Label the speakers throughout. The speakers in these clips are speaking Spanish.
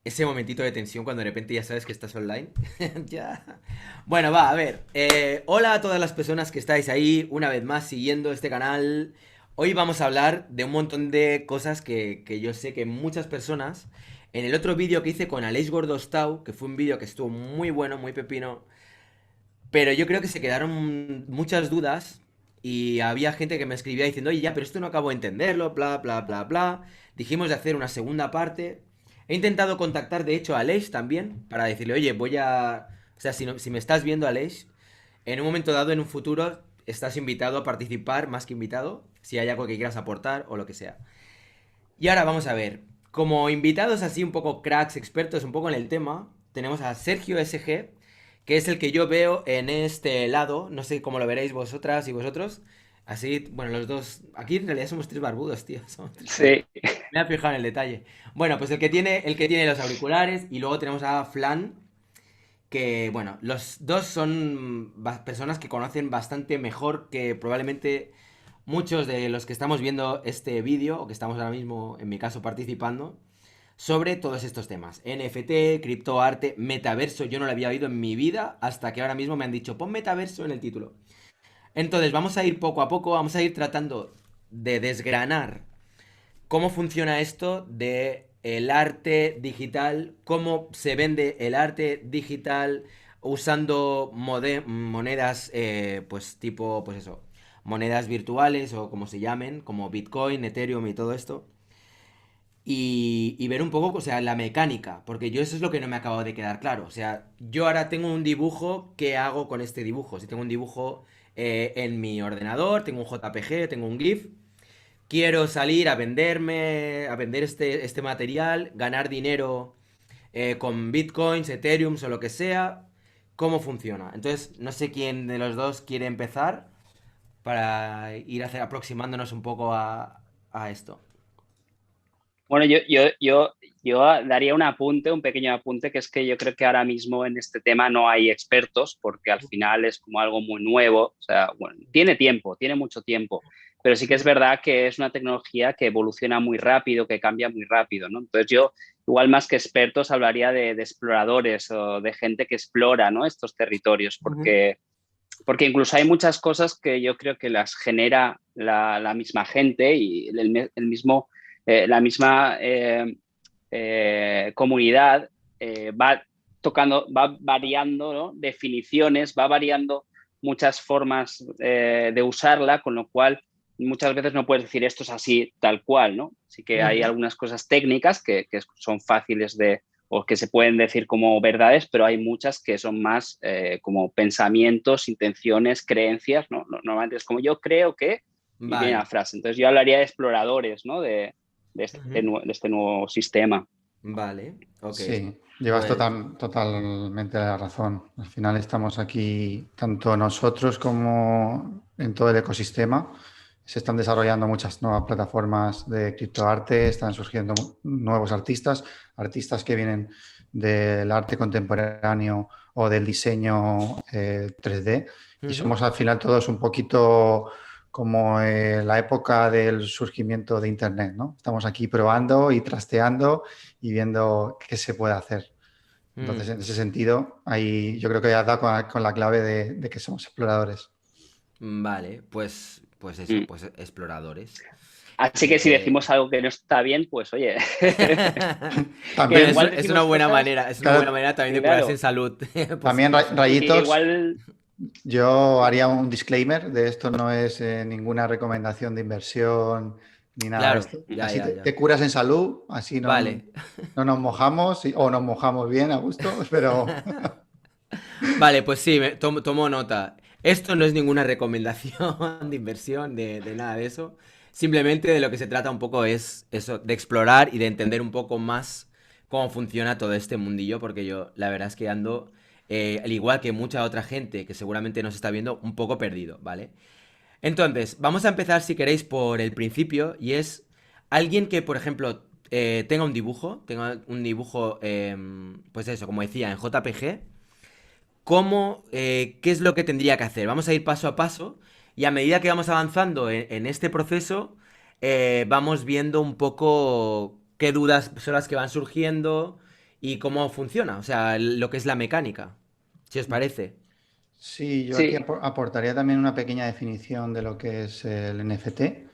Speaker 1: ese momentito de tensión cuando de repente ya sabes que estás online. Ya. Bueno, va, a ver. Hola a todas las personas que estáis ahí una vez más siguiendo este canal. Hoy vamos a hablar de un montón de cosas que yo sé que muchas personas. En el otro vídeo que hice con Aleix Gordostau, que fue un vídeo que estuvo muy bueno, muy pepino, pero yo creo que se quedaron muchas dudas y había gente que me escribía diciendo, oye, ya, pero esto no acabo de entenderlo, bla, bla, bla, bla. Dijimos de hacer una segunda parte. He intentado contactar, de hecho, a Aleix también para decirle, oye, voy a... O sea, si me estás viendo, Aleix, en un momento dado, en un futuro, estás invitado a participar, más que invitado, si hay algo que quieras aportar o lo que sea. Y ahora vamos a ver, como invitados así un poco cracks, expertos un poco en el tema, tenemos a Sergio SG, que es el que yo veo en este lado, no sé cómo lo veréis vosotras y vosotros. Así, bueno, los dos, aquí en realidad somos tres barbudos, tío, somos tres
Speaker 2: Sí,
Speaker 1: barbudos. Me he fijado en el detalle. Bueno, pues el que tiene los auriculares y luego tenemos a Flan, que bueno, los dos son personas que conocen bastante mejor que probablemente muchos de los que estamos viendo este vídeo, o que estamos ahora mismo, en mi caso, participando, sobre todos estos temas. NFT, criptoarte, metaverso, yo no lo había oído en mi vida hasta que ahora mismo me han dicho, pon metaverso en el título. Entonces, vamos a ir poco a poco, vamos a ir tratando de desgranar cómo funciona esto de el arte digital, cómo se vende el arte digital usando monedas, pues tipo, pues eso, monedas virtuales o como se llamen, como Bitcoin, Ethereum y todo esto. Y ver un poco, o sea, la mecánica, porque yo eso es lo que no me ha acabado de quedar claro. O sea, yo ahora tengo un dibujo, ¿qué hago con este dibujo? Si tengo un dibujo en mi ordenador, tengo un JPG, tengo un GIF, quiero salir a vender este material, ganar dinero con bitcoins, ethereum o lo que sea. ¿Cómo funciona? Entonces, no sé quién de los dos quiere empezar para ir aproximándonos un poco a esto.
Speaker 2: bueno, yo daría un apunte, un pequeño apunte, que es que yo creo que ahora mismo en este tema no hay expertos, porque al final es como algo muy nuevo. O sea, bueno, tiene tiempo, tiene mucho tiempo, pero sí que es
Speaker 1: Ujú.
Speaker 2: verdad que es una tecnología que evoluciona muy rápido, que cambia muy rápido, ¿no? Entonces yo, igual más que expertos, hablaría de exploradores o de gente que explora, ¿no? Estos territorios,
Speaker 1: Ujú.
Speaker 2: porque incluso hay muchas cosas que yo creo que las genera la misma gente y el mismo, la misma comunidad va tocando, va variando, ¿no? Definiciones, va variando muchas formas de usarla, con lo cual muchas veces no puedes decir esto es así tal cual, ¿no? Así que hay
Speaker 1: Ujú.
Speaker 2: algunas cosas técnicas que son fáciles de, o que se pueden decir como verdades, pero hay muchas que son más como pensamientos, intenciones, creencias, ¿no? Normalmente es como yo creo que, y viene la
Speaker 1: Vale.
Speaker 2: frase. Entonces yo hablaría de exploradores, ¿no?
Speaker 1: Ujú.
Speaker 2: De este nuevo sistema.
Speaker 1: Vale, ok.
Speaker 3: Sí, llevas
Speaker 1: Pues,
Speaker 3: totalmente la razón. Al final estamos aquí, tanto nosotros como en todo el ecosistema. Se están desarrollando muchas nuevas plataformas de criptoarte, están surgiendo nuevos artistas, artistas que vienen del arte contemporáneo o del diseño 3D. Y
Speaker 1: ujú.
Speaker 3: somos al final todos un poquito como la época del surgimiento de Internet, ¿no? Estamos aquí probando y trasteando y viendo qué se puede hacer. Entonces,
Speaker 1: Mm.
Speaker 3: en ese sentido, ahí yo creo que has dado con la clave de que somos exploradores.
Speaker 1: Vale, pues eso,
Speaker 2: Mm.
Speaker 1: pues exploradores.
Speaker 2: Así que si
Speaker 1: Eh,
Speaker 2: decimos algo que no está bien, pues oye, que
Speaker 1: Bueno,
Speaker 3: También,
Speaker 2: igual
Speaker 1: es una
Speaker 2: decimos
Speaker 1: buena
Speaker 2: cosas,
Speaker 1: manera, es una buena
Speaker 3: claro,
Speaker 1: manera también de curarse en
Speaker 2: claro,
Speaker 1: salud
Speaker 3: también
Speaker 2: y que
Speaker 3: rayitos,
Speaker 2: igual,
Speaker 3: yo haría un disclaimer de esto no es ninguna recomendación de inversión ni nada de
Speaker 1: Claro,
Speaker 3: esto.
Speaker 1: ya,
Speaker 3: Así
Speaker 1: ya,
Speaker 3: te
Speaker 1: ya.
Speaker 3: curas en salud, así no,
Speaker 1: Vale.
Speaker 3: no nos mojamos o nos mojamos bien a gusto, pero
Speaker 1: Vale, pues sí, tomo nota. Esto no es ninguna recomendación de inversión, de nada de eso. Simplemente de lo que se trata un poco es eso, de explorar y de entender un poco más cómo funciona todo este mundillo, porque yo la verdad es que ando, al igual que mucha otra gente que seguramente nos está viendo, un poco perdido, ¿vale? Entonces, vamos a empezar si queréis por el principio y es alguien que, por ejemplo, tenga un dibujo, pues eso, como decía, en JPG. ¿Qué es lo que tendría que hacer? Vamos a ir paso a paso y a medida que vamos avanzando en este proceso, vamos viendo un poco qué dudas son las que van surgiendo y cómo funciona, o sea, lo que es la mecánica, si os parece.
Speaker 3: Sí, yo aquí
Speaker 2: Sí,
Speaker 3: aportaría también una pequeña definición de lo que es el NFT.
Speaker 1: Ujú,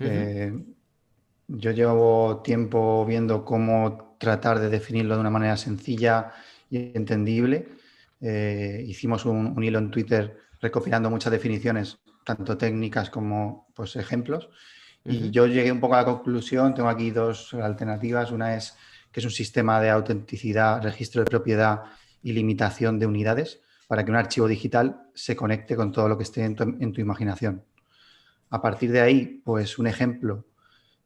Speaker 3: Eh, yo llevo tiempo viendo cómo tratar de definirlo de una manera sencilla y entendible. Hicimos un hilo en Twitter recopilando muchas definiciones, tanto técnicas como pues, ejemplos. Y
Speaker 1: ujú,
Speaker 3: yo llegué un poco a la conclusión, tengo aquí dos alternativas. Una es que es un sistema de autenticidad, registro de propiedad y limitación de unidades para que un archivo digital se conecte con todo lo que esté en tu imaginación. A partir de ahí, pues un ejemplo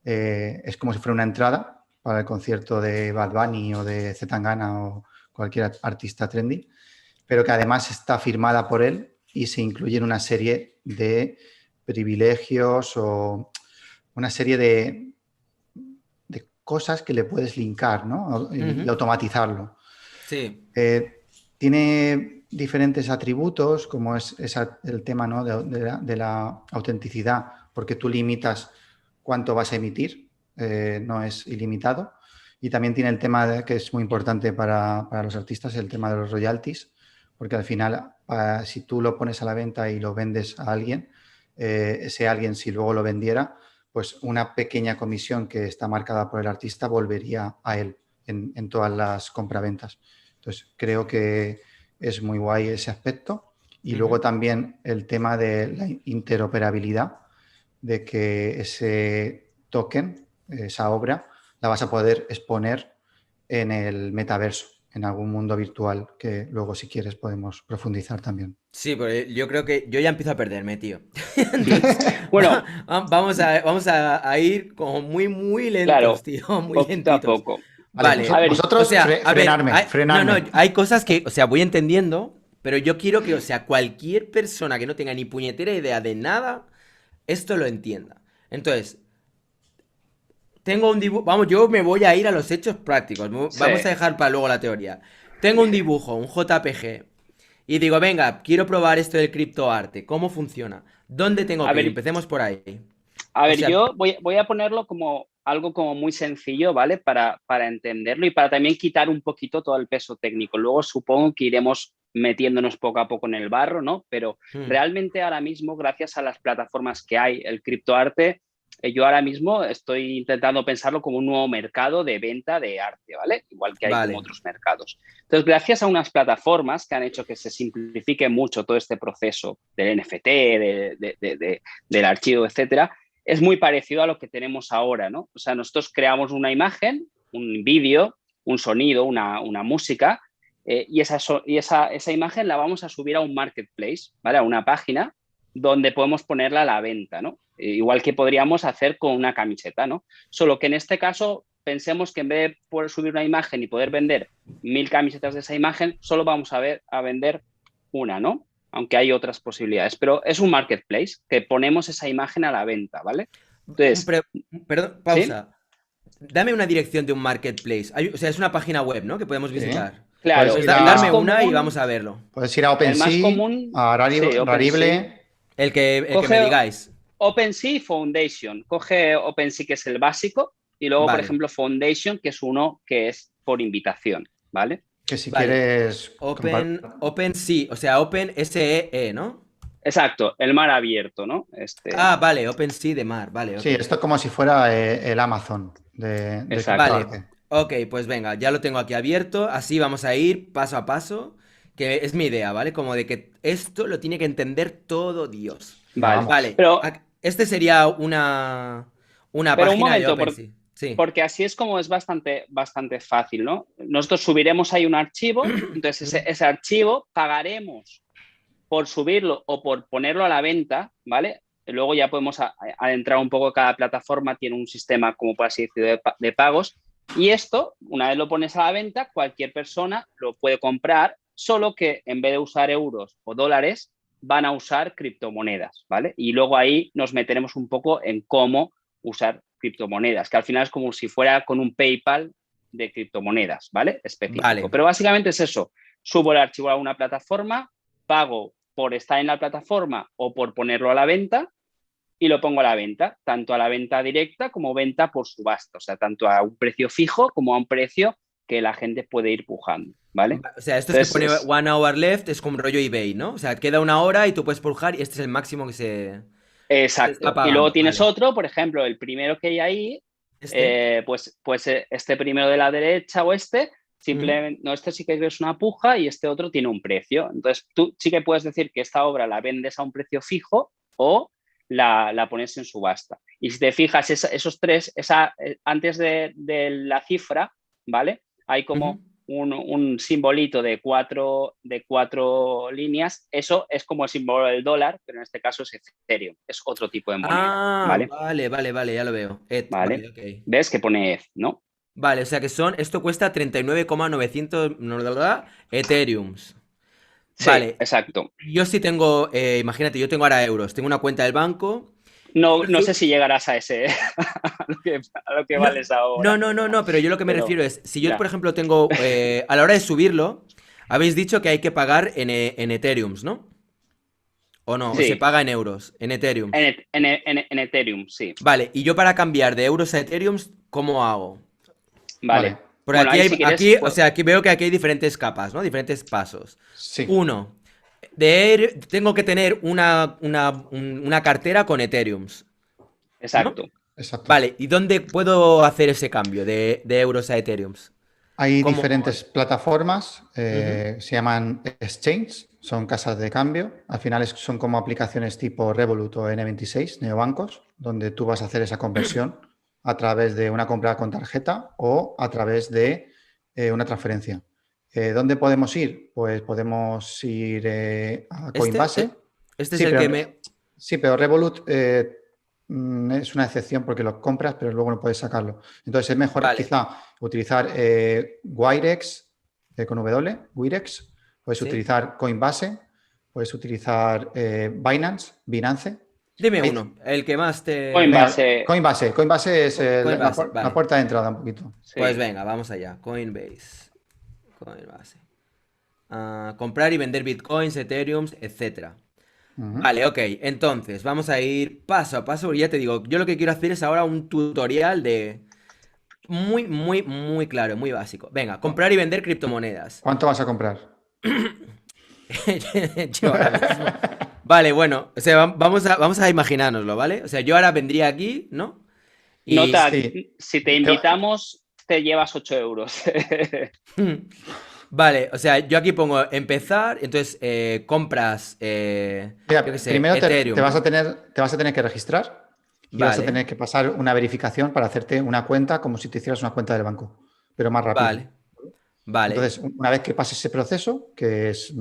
Speaker 3: es como si fuera una entrada para el concierto de Bad Bunny o de C. Tangana o cualquier artista trendy, pero que además está firmada por él y se incluyen una serie de privilegios o una serie de cosas que le puedes linkar, ¿no? Y
Speaker 1: ujú.
Speaker 3: automatizarlo.
Speaker 1: Sí.
Speaker 3: Tiene diferentes atributos, como es el tema, ¿no? de la autenticidad, porque tú limitas cuánto vas a emitir, no es ilimitado. Y también tiene el tema que es muy importante para los artistas, el tema de los royalties, porque al final, si tú lo pones a la venta y lo vendes a alguien, ese alguien, si luego lo vendiera, pues una pequeña comisión que está marcada por el artista volvería a él en todas las compraventas. Entonces, creo que es muy guay ese aspecto. Y luego
Speaker 1: Ujú.
Speaker 3: también el tema de la interoperabilidad, de que ese token, esa obra, la vas a poder exponer en el metaverso, en algún mundo virtual, que luego si quieres podemos profundizar también.
Speaker 1: Sí, porque yo creo que yo ya empiezo a perderme, tío. Entonces,
Speaker 2: bueno,
Speaker 1: vamos a ir como muy, muy lentos,
Speaker 2: claro,
Speaker 1: tío, muy
Speaker 2: poquito a
Speaker 1: lentitos.
Speaker 2: poco.
Speaker 3: Vale,
Speaker 2: A
Speaker 1: Vale,
Speaker 2: ver,
Speaker 1: o
Speaker 3: vosotros
Speaker 1: sea, a ver, no, no,
Speaker 3: frenarme.
Speaker 1: hay cosas que, o sea, voy entendiendo, pero yo quiero que, o sea, cualquier persona que no tenga ni puñetera idea de nada, esto lo entienda. Entonces, tengo un dibujo, vamos, yo me voy a ir a los hechos prácticos,
Speaker 2: sí.
Speaker 1: vamos a dejar para luego la teoría. Tengo un dibujo, un JPG, y digo, venga, quiero probar esto del criptoarte. ¿Cómo funciona? ¿Dónde tengo
Speaker 2: A
Speaker 1: que ir?
Speaker 2: ver,
Speaker 1: Empecemos por ahí. O sea,
Speaker 2: yo voy a ponerlo como algo como muy sencillo, ¿vale? Para entenderlo y para también quitar un poquito todo el peso técnico. Luego supongo que iremos metiéndonos poco a poco en el barro, ¿no? Pero
Speaker 1: hmm,
Speaker 2: realmente ahora mismo, gracias a las plataformas que hay, el criptoarte, yo ahora mismo estoy intentando pensarlo como un nuevo mercado de venta de arte, ¿vale? Igual que hay como
Speaker 1: vale.
Speaker 2: otros mercados. Entonces, gracias a unas plataformas que han hecho que se simplifique mucho todo este proceso del NFT, del archivo, etcétera, es muy parecido a lo que tenemos ahora, ¿no? O sea, nosotros creamos una imagen, un vídeo, un sonido, una música, y esa imagen la vamos a subir a un marketplace, ¿vale? A una página donde podemos ponerla a la venta, ¿no? Igual que podríamos hacer con una camiseta, ¿no? Solo que en este caso pensemos que en vez de poder subir una imagen y poder vender 1000 camisetas de esa imagen, solo vamos a vender una, ¿no? Aunque hay otras posibilidades, pero es un marketplace que ponemos esa imagen a la venta, ¿vale? Entonces,
Speaker 1: Perdón,
Speaker 2: ¿sí?
Speaker 1: pausa. Dame una dirección de un marketplace. O sea, es una página web, ¿no? Que podemos
Speaker 3: Sí.
Speaker 1: visitar.
Speaker 3: Puedes
Speaker 2: Claro,
Speaker 3: ir
Speaker 1: Darme una y vamos a verlo.
Speaker 3: a
Speaker 2: el más
Speaker 3: OpenSea,
Speaker 2: común,
Speaker 3: a
Speaker 2: sí, OpenSea.
Speaker 3: Rarible.
Speaker 1: El que me
Speaker 2: Coge
Speaker 1: digáis.
Speaker 2: OpenSea Foundation, coge OpenSea que es el básico y luego, por
Speaker 1: Vale,
Speaker 2: ejemplo, Foundation, que es uno que es por invitación, ¿vale?
Speaker 3: Que si
Speaker 1: vale.
Speaker 3: quieres
Speaker 1: OpenSea, o sea, Open SEE, ¿no?
Speaker 2: Exacto, el mar abierto, ¿no?
Speaker 1: Ah, vale, OpenSea de mar, vale,
Speaker 3: sí,
Speaker 1: ok.
Speaker 3: esto es como si fuera el Amazon de
Speaker 2: Exacto.
Speaker 1: Vale,
Speaker 3: criptoarte.
Speaker 1: ok, pues venga, ya lo tengo aquí abierto, así vamos a ir paso a paso, que es mi idea, ¿vale? Como de que esto lo tiene que entender todo Dios.
Speaker 3: Venga,
Speaker 2: Vale,
Speaker 3: vamos.
Speaker 1: Vale, este sería una
Speaker 2: pero un
Speaker 1: página de
Speaker 2: momento,
Speaker 1: OpenSea. Sí.
Speaker 2: porque así es como es bastante fácil, ¿no? Nosotros subiremos ahí un archivo, entonces
Speaker 1: Ujú.
Speaker 2: ese archivo pagaremos por subirlo o por ponerlo a la venta, ¿vale? Luego ya podemos adentrar un poco, cada plataforma tiene un sistema, como por así decirlo, de pagos. Y esto, una vez lo pones a la venta, cualquier persona lo puede comprar, solo que en vez de usar euros o dólares, van a usar criptomonedas, ¿vale? Y luego ahí nos meteremos un poco en cómo usar criptomonedas, que al final es como si fuera con un PayPal de criptomonedas, ¿vale? Específico.
Speaker 1: Vale,
Speaker 2: Pero básicamente es eso. Subo el archivo a una plataforma, pago por estar en la plataforma o por ponerlo a la venta y lo pongo a la venta, tanto a la venta directa como venta por subasta, o sea, tanto a un precio fijo como a un precio que la gente puede ir pujando, ¿vale?
Speaker 1: O sea, esto es que pone
Speaker 2: Entonces,
Speaker 1: 1 hour left, es como rollo eBay, ¿no? O sea, queda 1 hora y tú puedes pujar y este es el máximo que se está
Speaker 2: exacto. Y luego
Speaker 1: pagando.
Speaker 2: tienes
Speaker 1: Vale.
Speaker 2: otro, por ejemplo, el primero que hay ahí,
Speaker 1: ¿Este?
Speaker 2: este primero de la derecha o
Speaker 1: Ujú.
Speaker 2: simplemente, no, este sí que es una puja y este otro tiene un precio. Entonces, tú sí que puedes decir que esta obra la vendes a un precio fijo o la pones en subasta. Y si te fijas, esos tres, antes de la cifra, ¿vale? Hay
Speaker 1: Ujú.
Speaker 2: como un simbolito de cuatro líneas. Eso es como el símbolo del dólar, pero en este caso es Ethereum, es otro tipo de moneda,
Speaker 1: Ah,
Speaker 2: ¿vale?
Speaker 1: vale, vale, vale, ya lo veo.
Speaker 2: ¿Vale?
Speaker 1: Vale, ok.
Speaker 2: ¿Ves que pone ETH, no?
Speaker 1: Vale, o sea que esto cuesta 39,900 Ethereums.
Speaker 2: Sí,
Speaker 1: Vale,
Speaker 2: exacto.
Speaker 1: yo sí tengo, imagínate, yo tengo ahora euros, tengo una cuenta del banco.
Speaker 2: No,
Speaker 1: Yo
Speaker 2: no
Speaker 1: sí-
Speaker 2: sé si llegarás a ese, a lo que
Speaker 1: No,
Speaker 2: vales
Speaker 1: no,
Speaker 2: ahora,
Speaker 1: no, no, no, pero yo lo que me
Speaker 2: pero
Speaker 1: refiero es, si yo, por
Speaker 2: ya.
Speaker 1: ejemplo, tengo, a la hora de subirlo, habéis dicho que hay que pagar en Ethereums, ¿no? O no, o se
Speaker 2: Sí,
Speaker 1: paga en euros, en Ethereums.
Speaker 2: en Ethereum, sí.
Speaker 1: Vale, y yo para cambiar de euros a Ethereums, ¿cómo hago?
Speaker 3: Vale,
Speaker 2: Vale.
Speaker 1: Porque
Speaker 2: Bueno,
Speaker 1: aquí
Speaker 2: ahí
Speaker 1: hay,
Speaker 2: si quieres,
Speaker 1: aquí, o
Speaker 2: pues,
Speaker 1: sea, aquí veo que aquí hay diferentes capas, ¿no? Diferentes pasos.
Speaker 3: sí,
Speaker 1: Uno, tengo que tener una cartera con Ethereums, ¿no?
Speaker 2: exacto.
Speaker 3: exacto.
Speaker 1: Vale, ¿y dónde puedo hacer ese cambio de euros a Ethereums?
Speaker 3: Hay
Speaker 1: ¿Cómo?
Speaker 3: diferentes plataformas,
Speaker 1: Ujú.
Speaker 3: se llaman exchange, son casas de cambio. Al final son como aplicaciones tipo Revolut o N26, neobancos, donde tú vas a hacer esa conversión a través de una compra con tarjeta o a través de una transferencia. ¿Dónde podemos ir? Pues podemos ir a
Speaker 1: Este,
Speaker 3: Coinbase.
Speaker 1: eh, este es
Speaker 3: Sí,
Speaker 1: el que
Speaker 3: pero,
Speaker 1: me...
Speaker 3: sí, pero Revolut es una excepción porque lo compras, pero luego no puedes sacarlo. Entonces es mejor
Speaker 1: Vale,
Speaker 3: quizá utilizar Wirex con W, Wirex. Puedes
Speaker 1: ¿sí?
Speaker 3: utilizar Coinbase, puedes utilizar Binance.
Speaker 1: Dime
Speaker 3: Hay-
Speaker 1: uno, el que más
Speaker 2: O en
Speaker 1: te...
Speaker 3: venga,
Speaker 2: base,
Speaker 3: Coinbase es
Speaker 1: Coinbase,
Speaker 3: la
Speaker 1: vale.
Speaker 3: puerta de entrada un poquito.
Speaker 1: Pues
Speaker 2: sí.
Speaker 1: venga, vamos allá. Coinbase. Coinbase. Comprar y vender bitcoins, ethereums, etcétera.
Speaker 3: Ujú.
Speaker 1: Vale, ok. Entonces, vamos a ir paso a paso. Ya te digo, yo lo que quiero hacer es ahora un tutorial de... Muy, muy, muy claro, muy básico. Venga,
Speaker 3: ¿Cu-
Speaker 1: comprar y vender criptomonedas.
Speaker 3: ¿Cuánto vas a comprar?
Speaker 1: Yo ahora mismo. Vale, bueno, o sea, vamos a imaginárnoslo, ¿vale? O sea, yo ahora vendría aquí, ¿no? Y...
Speaker 2: Nota,
Speaker 3: Sí.
Speaker 2: si te invitamos, te llevas 8 euros.
Speaker 1: Vale, o sea, yo aquí pongo empezar, entonces compras, yo qué
Speaker 3: Mira,
Speaker 1: sé,
Speaker 3: primero
Speaker 1: Ethereum, ¿no?
Speaker 3: te vas a tener que registrar y vas a
Speaker 1: Vale,
Speaker 3: tener que pasar una verificación para hacerte una cuenta como si te hicieras una cuenta del banco, pero más rápido.
Speaker 1: vale, vale,
Speaker 3: Entonces, una vez que pases ese proceso, que es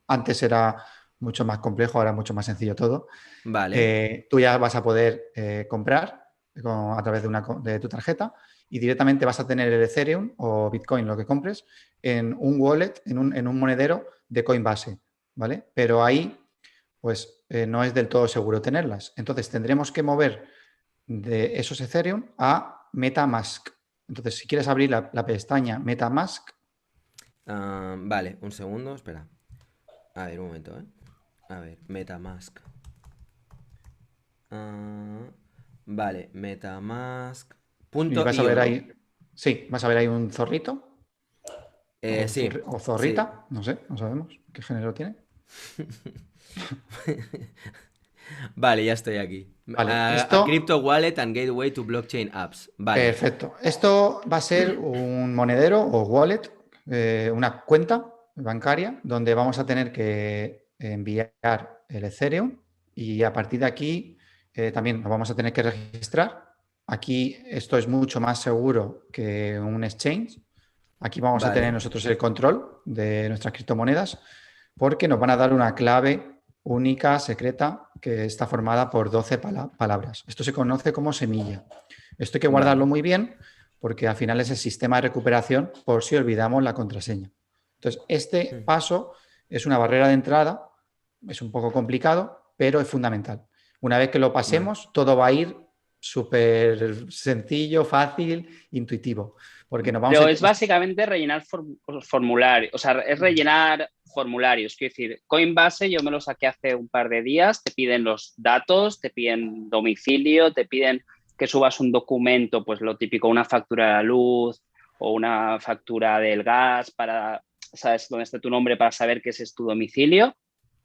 Speaker 3: antes era mucho más complejo, ahora mucho más sencillo todo,
Speaker 1: vale,
Speaker 3: tú ya vas a poder comprar a través de tu tarjeta y directamente vas a tener el Ethereum o Bitcoin, lo que compres, en un wallet, en un monedero de Coinbase, ¿vale? Pero ahí, pues, no es del todo seguro tenerlas. Entonces, tendremos que mover de esos Ethereum a MetaMask. Entonces, si quieres abrir la pestaña MetaMask,
Speaker 1: vale, un segundo, espera. A ver, un momento, ¿eh? A ver, MetaMask. Ah, vale, MetaMask.
Speaker 3: y
Speaker 1: Punto
Speaker 3: vas a
Speaker 1: io,
Speaker 3: ver
Speaker 1: ¿no?
Speaker 3: ahí, sí, vas a ver ahí un zorrito
Speaker 1: Sí,
Speaker 3: o
Speaker 1: sí.
Speaker 3: zorrita, no sé, no sabemos qué género tiene.
Speaker 1: Vale, ya estoy aquí.
Speaker 3: Vale,
Speaker 1: A crypto wallet and gateway to blockchain apps. Vale,
Speaker 3: perfecto. Esto va a ser un monedero o wallet, una cuenta bancaria donde vamos a tener que enviar el Ethereum y a partir de aquí también nos vamos a tener que registrar. Aquí esto es mucho más seguro que un exchange. Aquí vamos a tener
Speaker 1: vale,
Speaker 3: nosotros el control de nuestras criptomonedas porque nos van a dar una clave única, secreta, que está formada por 12 palabras. Esto se conoce como semilla. Esto hay que guardarlo
Speaker 1: vale.
Speaker 3: muy bien porque al final es el sistema de recuperación por si olvidamos la contraseña. Entonces, este
Speaker 1: Mm.
Speaker 3: paso es una barrera de entrada, es un poco complicado, pero es fundamental. Una vez que lo
Speaker 1: Vale.
Speaker 3: pasemos, todo va a ir súper sencillo, fácil, intuitivo, porque nos vamos a...
Speaker 2: Pero es básicamente rellenar formularios, o sea, es rellenar formularios. Quiero decir, Coinbase yo me lo saqué hace un par de días, te piden los datos, te piden domicilio, te piden que subas un documento, pues lo típico, una factura de la luz, o una factura del gas para, sabes dónde está tu nombre para saber que ese es tu domicilio,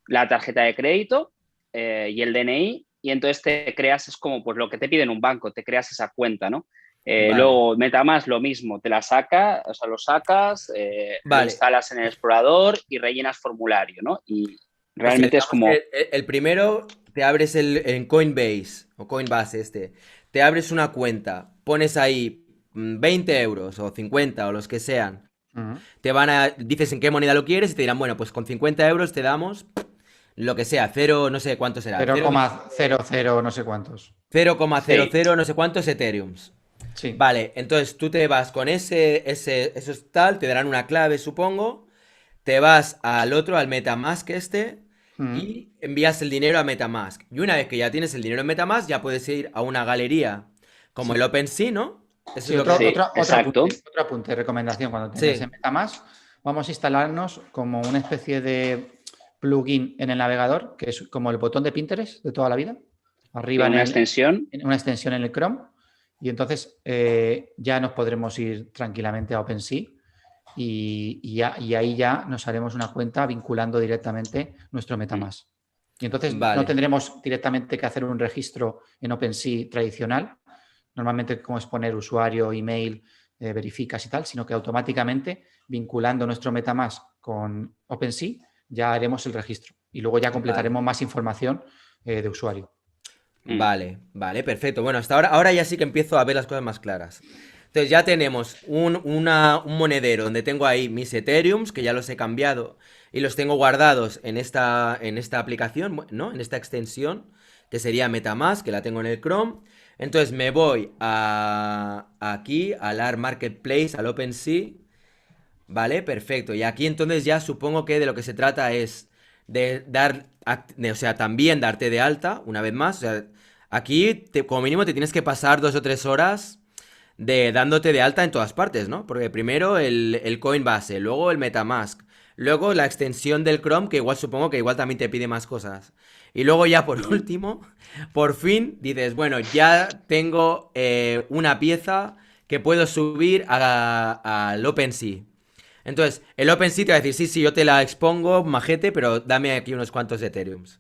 Speaker 2: la tarjeta de crédito y el DNI, y entonces te creas, es como pues lo que te pide en un banco, te creas esa cuenta, ¿no?
Speaker 1: Vale,
Speaker 2: Luego MetaMask lo mismo, te la saca, o sea, lo sacas, lo
Speaker 1: vale.
Speaker 2: instalas en el explorador y rellenas formulario, ¿no? Y
Speaker 1: O sea,
Speaker 2: realmente es
Speaker 1: digamos que
Speaker 2: como,
Speaker 1: el primero te abres en Coinbase o Coinbase te abres una cuenta, pones ahí 20 euros o 50 o los que sean,
Speaker 3: Ujú.
Speaker 1: dices en qué moneda lo quieres y te dirán, bueno, pues con 50 euros te damos lo que sea, cero, no sé cuánto será,
Speaker 3: 0,00 no sé cuántos.
Speaker 2: 6.
Speaker 1: 0,00 no sé cuántos Ethereums.
Speaker 3: Sí.
Speaker 1: Vale, entonces tú te vas con eso es tal, te darán una clave, supongo, te vas al otro, al MetaMask
Speaker 3: Ujú.
Speaker 1: y envías el dinero a MetaMask. Y una vez que ya tienes el dinero en MetaMask, ya puedes ir a una galería como el
Speaker 3: Sí.
Speaker 1: OpenSea, ¿no? Eso
Speaker 3: Sí,
Speaker 1: es lo que...
Speaker 2: Sí, exacto.
Speaker 3: otro apunte, recomendación. Cuando tengáis en
Speaker 1: Sí,
Speaker 3: MetaMask, vamos a instalarnos como una especie de plugin en el navegador, que es como el botón de Pinterest de toda la vida, arriba
Speaker 2: Tiene una extensión.
Speaker 3: en una extensión en el Chrome, y entonces ya nos podremos ir tranquilamente a OpenSea y ahí ya nos haremos una cuenta vinculando directamente nuestro MetaMask. Y entonces no
Speaker 1: vale.
Speaker 3: tendremos directamente que hacer un registro en OpenSea tradicional, normalmente como es poner usuario, email, verificas y tal, sino que automáticamente vinculando nuestro MetaMask con OpenSea ya haremos el registro y luego ya
Speaker 1: Vale.
Speaker 3: completaremos más información de usuario.
Speaker 2: Mm.
Speaker 1: Vale, vale, perfecto. Bueno, hasta ahora ya sí que empiezo a ver las cosas más claras. Entonces ya tenemos un monedero donde tengo ahí mis Ethereums, que ya los he cambiado y los tengo guardados en esta aplicación, ¿no? En esta extensión, que sería MetaMask, que la tengo en el Chrome. Entonces me voy aquí, al ARM Marketplace, al OpenSea. Vale, perfecto. Y aquí entonces ya supongo que de lo que se trata es de o sea, también darte de alta, una vez más. O sea, aquí como mínimo te tienes que pasar 2 o 3 horas de dándote de alta en todas partes, ¿no? Porque primero el Coinbase, luego el MetaMask, luego la extensión del Chrome, que igual supongo que igual también te pide más cosas. Y luego ya por
Speaker 2: Mm.
Speaker 1: último, por fin dices, bueno, ya tengo una pieza que puedo subir al OpenSea. Entonces, el OpenSea te va a decir, sí, sí, yo te la expongo, majete, pero dame aquí unos cuantos Ethereums.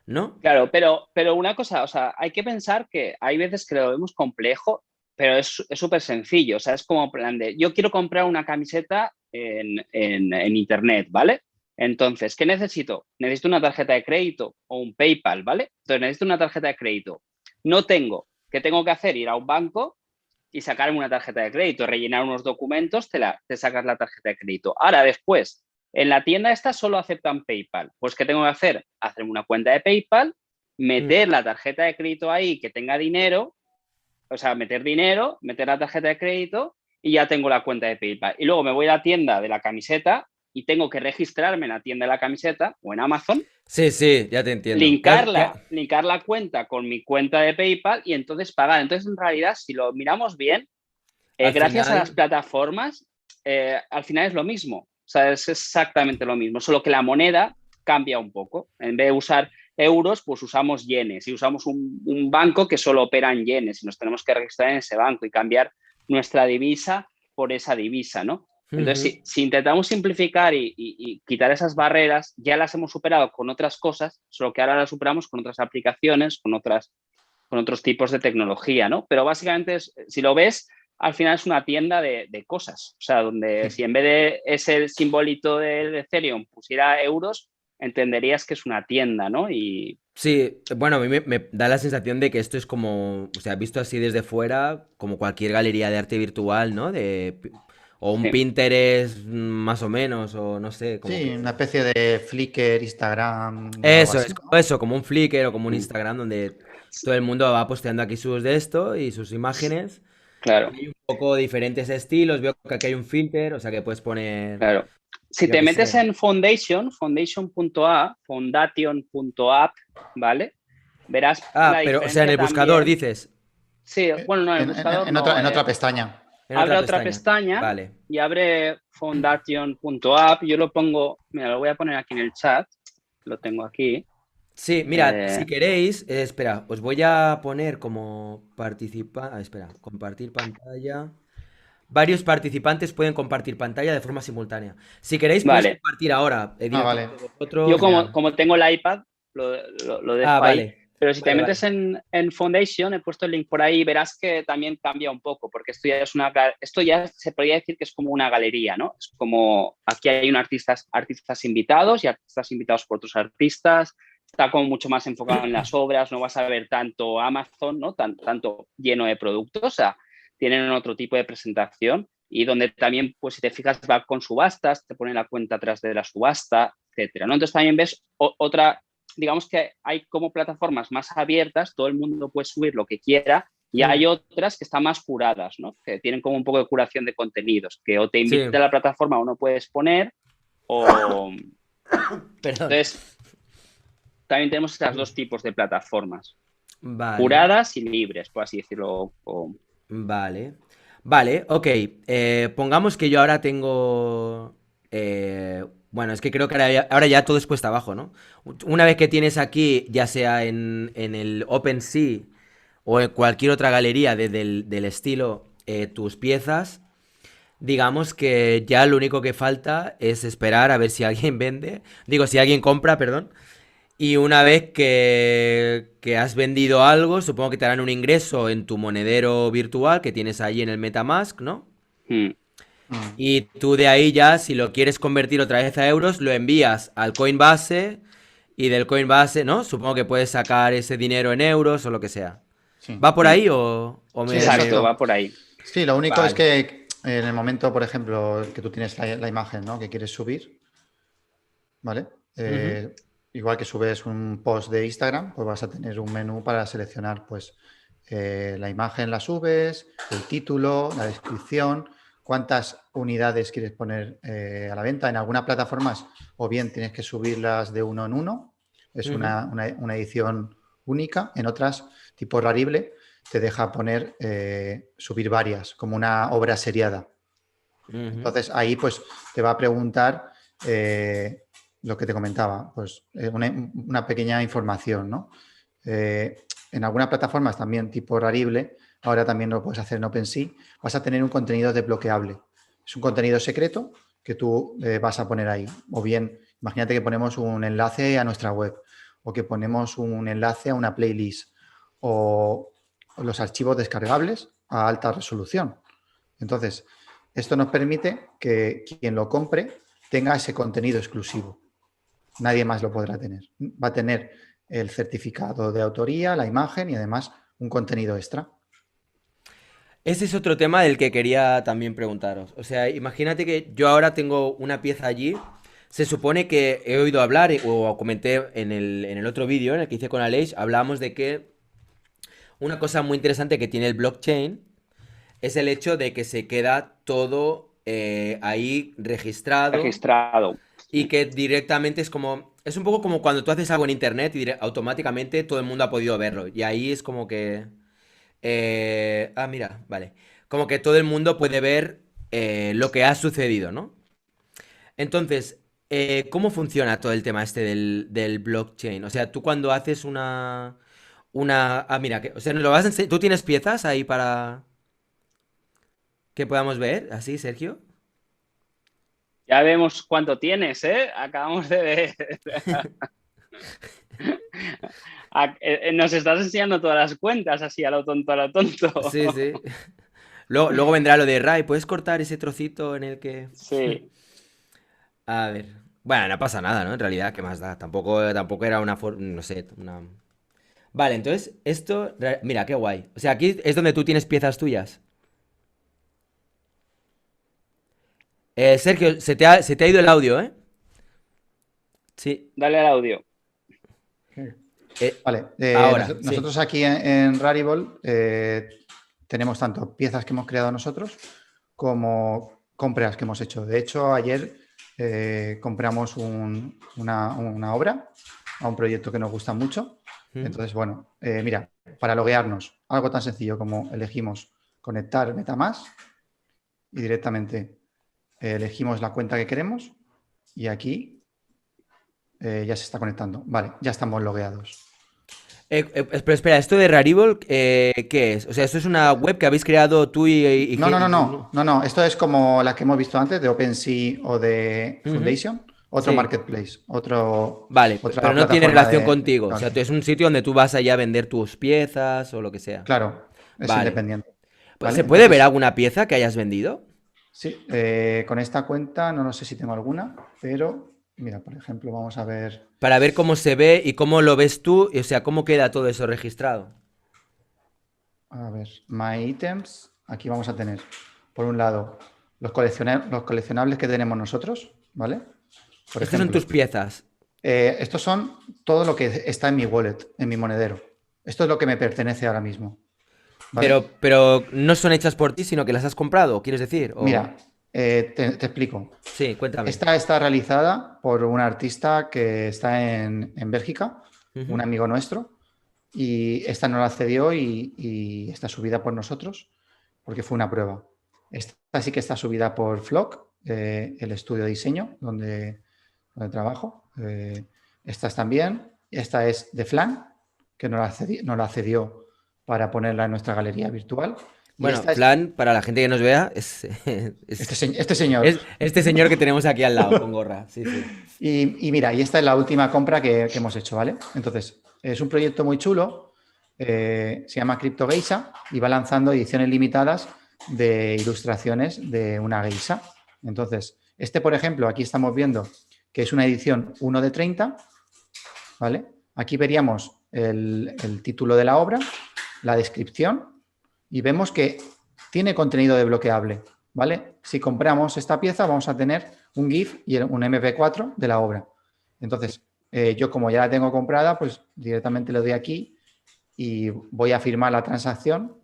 Speaker 1: ¿No?
Speaker 2: Claro, pero una cosa, o sea, hay que pensar que hay veces que lo vemos complejo, pero es súper sencillo. O sea, es como plan de, yo quiero comprar una camiseta en Internet, ¿vale? Entonces, ¿qué necesito? Necesito una tarjeta de crédito o un PayPal, ¿vale? Entonces, necesito una tarjeta de crédito. No tengo. ¿Qué tengo que hacer? Ir a un banco y sacarme una tarjeta de crédito, rellenar unos documentos, te sacas la tarjeta de crédito. Ahora, después, en la tienda esta solo aceptan PayPal. Pues, ¿qué tengo que hacer? Hacerme una cuenta de PayPal, meter la tarjeta de crédito ahí que tenga dinero, o sea, meter dinero, meter la tarjeta de crédito y ya tengo la cuenta de PayPal. Y luego me voy a la tienda de la camiseta y tengo que registrarme en la tienda de la camiseta o en Amazon,
Speaker 1: Sí, sí, ya te entiendo.
Speaker 2: linkar la cuenta con mi cuenta de PayPal y entonces pagar. Entonces, en realidad, si lo miramos bien,
Speaker 1: Al
Speaker 2: gracias a las
Speaker 1: final,
Speaker 2: plataformas, al final es lo mismo. O sea, es exactamente lo mismo, solo que la moneda cambia un poco. En vez de usar euros, pues usamos yenes y usamos un banco que solo opera en yenes y nos tenemos que registrar en ese banco y cambiar nuestra divisa por esa divisa, ¿no? Entonces,
Speaker 1: ujú.
Speaker 2: si intentamos simplificar y quitar esas barreras, ya las hemos superado con otras cosas, solo que ahora las superamos con otras aplicaciones, con otros tipos de tecnología, ¿no? Pero básicamente, si lo ves, al final es una tienda de cosas. O sea, donde
Speaker 3: Sí.
Speaker 2: si en vez de ese simbolito de Ethereum pusiera euros, entenderías que es una tienda, ¿no? Y
Speaker 1: Sí, bueno, a mí me da la sensación de que esto es como, o sea, visto así desde fuera, como cualquier galería de arte virtual, ¿no? O un
Speaker 2: sí,
Speaker 1: Pinterest más o menos, o no sé, como
Speaker 3: Sí,
Speaker 1: que...
Speaker 3: una especie de Flickr, Instagram, algo
Speaker 1: Es
Speaker 3: así,
Speaker 1: como
Speaker 3: ¿no?
Speaker 1: eso, como un Flickr o como un
Speaker 2: mm,
Speaker 1: Instagram donde todo el mundo va posteando aquí sus de esto y sus imágenes.
Speaker 2: claro,
Speaker 1: Y hay un poco diferentes estilos, veo que aquí hay un filter, o sea que puedes poner,
Speaker 2: claro. Si
Speaker 1: yo
Speaker 2: te
Speaker 1: qué
Speaker 2: metes
Speaker 1: sé.
Speaker 2: en foundation.app, ¿vale? Verás
Speaker 1: Ah,
Speaker 2: la
Speaker 1: pero, o sea, en
Speaker 2: diferencia
Speaker 1: el buscador
Speaker 2: también.
Speaker 1: dices,
Speaker 2: Sí, bueno, no, en el buscador no.
Speaker 3: En otra pestaña.
Speaker 1: en
Speaker 2: Abre
Speaker 1: otra
Speaker 2: otra
Speaker 1: pestaña.
Speaker 2: pestaña
Speaker 1: Vale.
Speaker 2: y abre foundation.app. Yo lo pongo, mira, lo voy a poner aquí en el chat. Lo tengo aquí.
Speaker 1: Sí, mirad, si
Speaker 2: Eh,
Speaker 1: queréis, espera, os voy a poner como participar, espera, compartir pantalla. varios participantes pueden compartir pantalla de forma simultánea. Si queréis, podéis
Speaker 2: Vale.
Speaker 1: compartir ahora
Speaker 3: vale.
Speaker 1: directamente
Speaker 2: Yo
Speaker 1: vosotros.
Speaker 2: como tengo el iPad, lo
Speaker 1: Ah,
Speaker 2: dejo ahí.
Speaker 1: vale.
Speaker 2: Pero si te
Speaker 1: Vale,
Speaker 2: metes
Speaker 1: vale.
Speaker 2: en Foundation, he puesto el link por ahí, verás que también cambia un poco, porque esto ya se podría decir que es como una galería, ¿no? Es como aquí hay artistas invitados y artistas invitados por otros artistas. Está como mucho más enfocado en las obras, no vas a ver tanto Amazon, ¿no? Tanto lleno de productos, o sea, tienen otro tipo de presentación y donde también, pues si te fijas, va con subastas, te pone la cuenta atrás de la subasta, etcétera, ¿no? Entonces también ves otra, digamos que hay como plataformas más abiertas, todo el mundo puede subir lo que quiera y
Speaker 1: Mm,
Speaker 2: hay otras que están más curadas, ¿no? Que tienen como un poco de curación de contenidos, que o te invita
Speaker 1: sí,
Speaker 2: a la plataforma o no puedes poner o...
Speaker 1: perdón.
Speaker 2: Entonces, también tenemos estos dos tipos de plataformas,
Speaker 1: Vale,
Speaker 2: curadas y libres, por así decirlo.
Speaker 1: vale. Vale, ok. Pongamos que yo ahora tengo... bueno, es que creo que ahora ya todo es cuesta abajo, ¿no? Una vez que tienes aquí, ya sea en el OpenSea o en cualquier otra galería del estilo, tus piezas, digamos que ya lo único que falta es esperar a ver si alguien vende, digo, si alguien compra, perdón. Y una vez que has vendido algo, supongo que te harán un ingreso en tu monedero virtual que tienes ahí en el MetaMask, ¿no?
Speaker 2: Mm,
Speaker 3: Mm.
Speaker 1: Y tú de ahí ya, si lo quieres convertir otra vez a euros, lo envías al Coinbase y del Coinbase, ¿no? Supongo que puedes sacar ese dinero en euros o lo que sea.
Speaker 3: Sí,
Speaker 1: ¿Va por
Speaker 2: mm.
Speaker 1: ahí o
Speaker 3: sí,
Speaker 2: Exacto,
Speaker 3: exacto.
Speaker 2: va por ahí.
Speaker 3: Sí, lo único es
Speaker 1: Vale.
Speaker 3: que en el momento, por ejemplo, que tú tienes la imagen, ¿no? Que quieres subir, ¿vale?
Speaker 1: Ujú.
Speaker 3: Igual que subes un post de Instagram, pues vas a tener un menú para seleccionar, pues, la imagen la subes, el título, la descripción, cuántas unidades quieres poner a la venta. En algunas plataformas, o bien tienes que subirlas de uno en uno, es
Speaker 1: Ujú.
Speaker 3: una edición única. En otras, tipo Rarible, te deja poner, subir varias, como una obra seriada.
Speaker 1: Ujú.
Speaker 3: Entonces ahí pues te va a preguntar lo que te comentaba, pues una pequeña información, ¿no? En algunas plataformas también tipo Rarible, ahora también lo puedes hacer en OpenSea, vas a tener un contenido desbloqueable. Es un contenido secreto que tú vas a poner ahí. O bien, imagínate que ponemos un enlace a nuestra web o que ponemos un enlace a una playlist o los archivos descargables a alta resolución. Entonces, esto nos permite que quien lo compre tenga ese contenido exclusivo. Nadie más lo podrá tener. Va a tener el certificado de autoría, la imagen y además un contenido extra.
Speaker 1: Ese es otro tema del que quería también preguntaros. O sea, imagínate que yo ahora tengo una pieza allí. Se supone que he oído hablar, o comenté en el otro vídeo, en el que hice con Aleix, hablábamos de que una cosa muy interesante que tiene el blockchain es el hecho de que se queda todo ahí registrado
Speaker 2: Registrado.
Speaker 1: y que directamente es como... Es un poco como cuando tú haces algo en internet y automáticamente todo el mundo ha podido verlo. Y ahí es como que... mira, vale. Como que todo el mundo puede ver lo que ha sucedido, ¿no? Entonces, ¿cómo funciona todo el tema este del blockchain? O sea, tú cuando haces mira, o sea, ¿nos lo vas a ¿tú tienes piezas ahí para que podamos ver? ¿Así, Sergio?
Speaker 2: Ya vemos cuánto tienes, ¿eh? Acabamos de ver. Nos estás enseñando todas las cuentas así a lo tonto, a lo tonto.
Speaker 1: Sí, sí. Luego vendrá lo de Ray, ¿puedes cortar ese trocito en el que...
Speaker 2: Sí.
Speaker 1: A ver. Bueno, no pasa nada, ¿no? En realidad, ¿qué más da? Tampoco era no sé, una... Vale, entonces, mira, qué guay. O sea, aquí es donde tú tienes piezas tuyas. Sergio, se te ha ido el audio, ¿eh? Sí.
Speaker 2: Dale al audio.
Speaker 1: Eh,
Speaker 3: Vale,
Speaker 1: ahora, sí.
Speaker 3: nosotros aquí en Rarible tenemos tanto piezas que hemos creado nosotros como compras que hemos hecho. De hecho, ayer compramos una obra a un proyecto que nos gusta mucho.
Speaker 1: ¿Mm?
Speaker 3: Entonces, bueno, mira, para loguearnos, algo tan sencillo como elegimos conectar MetaMask y directamente elegimos la cuenta que queremos y aquí ya se está conectando. Vale, ya estamos logueados.
Speaker 1: Pero espera, ¿esto de Rarible qué es? O sea, ¿esto es una web que habéis creado tú y
Speaker 3: No, no, no, no, no, no. Esto es como la que hemos visto antes de OpenSea o de
Speaker 1: Ujú.
Speaker 3: Foundation, otro
Speaker 1: Sí.
Speaker 3: marketplace,
Speaker 1: Vale,
Speaker 3: otra
Speaker 1: pero no tiene
Speaker 3: plataforma
Speaker 1: relación
Speaker 3: de
Speaker 1: contigo. O sea,
Speaker 3: crowdfunding.
Speaker 1: es un sitio donde tú vas allá a vender tus piezas o lo que sea.
Speaker 3: Claro, es
Speaker 1: Vale.
Speaker 3: independiente,
Speaker 1: Pues,
Speaker 3: ¿vale?
Speaker 1: ¿se puede ver
Speaker 3: Entonces,
Speaker 1: alguna pieza que hayas vendido?
Speaker 3: sí, con esta cuenta no lo sé si tengo alguna, pero mira, por ejemplo, vamos a ver.
Speaker 1: Para ver cómo se ve y cómo lo ves tú, y, o sea, cómo queda todo eso registrado.
Speaker 3: A ver, My Items. Aquí vamos a tener, por un lado, los coleccionables que tenemos nosotros, ¿vale? Por
Speaker 1: Estas son tus
Speaker 3: ejemplo,
Speaker 1: piezas.
Speaker 3: estos son todo lo que está en mi wallet, en mi monedero. Esto es lo que me pertenece ahora mismo, ¿vale?
Speaker 1: Pero no son hechas por ti, sino que las has comprado, ¿quieres decir? O...
Speaker 3: Mira, te explico.
Speaker 1: Sí, cuéntame.
Speaker 3: Esta está realizada por un artista que está en Bélgica, un
Speaker 1: Ujú.
Speaker 3: amigo nuestro, y esta nos la cedió y está subida por nosotros porque fue una prueba. Esta sí que está subida por Flock, el estudio de diseño donde trabajo. Estas también. Esta es de Flan, que nos la cedió para ponerla en nuestra galería virtual. Y
Speaker 1: Bueno,
Speaker 3: esta es
Speaker 1: Flan, para la gente que nos vea,
Speaker 3: este señor.
Speaker 1: es este señor que tenemos aquí al lado, con gorra. Sí, sí.
Speaker 3: Y mira, y esta es la última compra que hemos hecho, ¿vale? Entonces, es un proyecto muy chulo, se llama Crypto Geisha y va lanzando ediciones limitadas de ilustraciones de una geisha. Entonces, este, por ejemplo, aquí estamos viendo que es una edición 1 de 30, ¿vale? Aquí veríamos el título de la obra, la descripción y vemos que tiene contenido desbloqueable, ¿vale? Si compramos esta pieza vamos a tener un GIF y un MP4 de la obra. Entonces, yo como ya la tengo comprada, pues directamente le doy aquí y voy a firmar la transacción,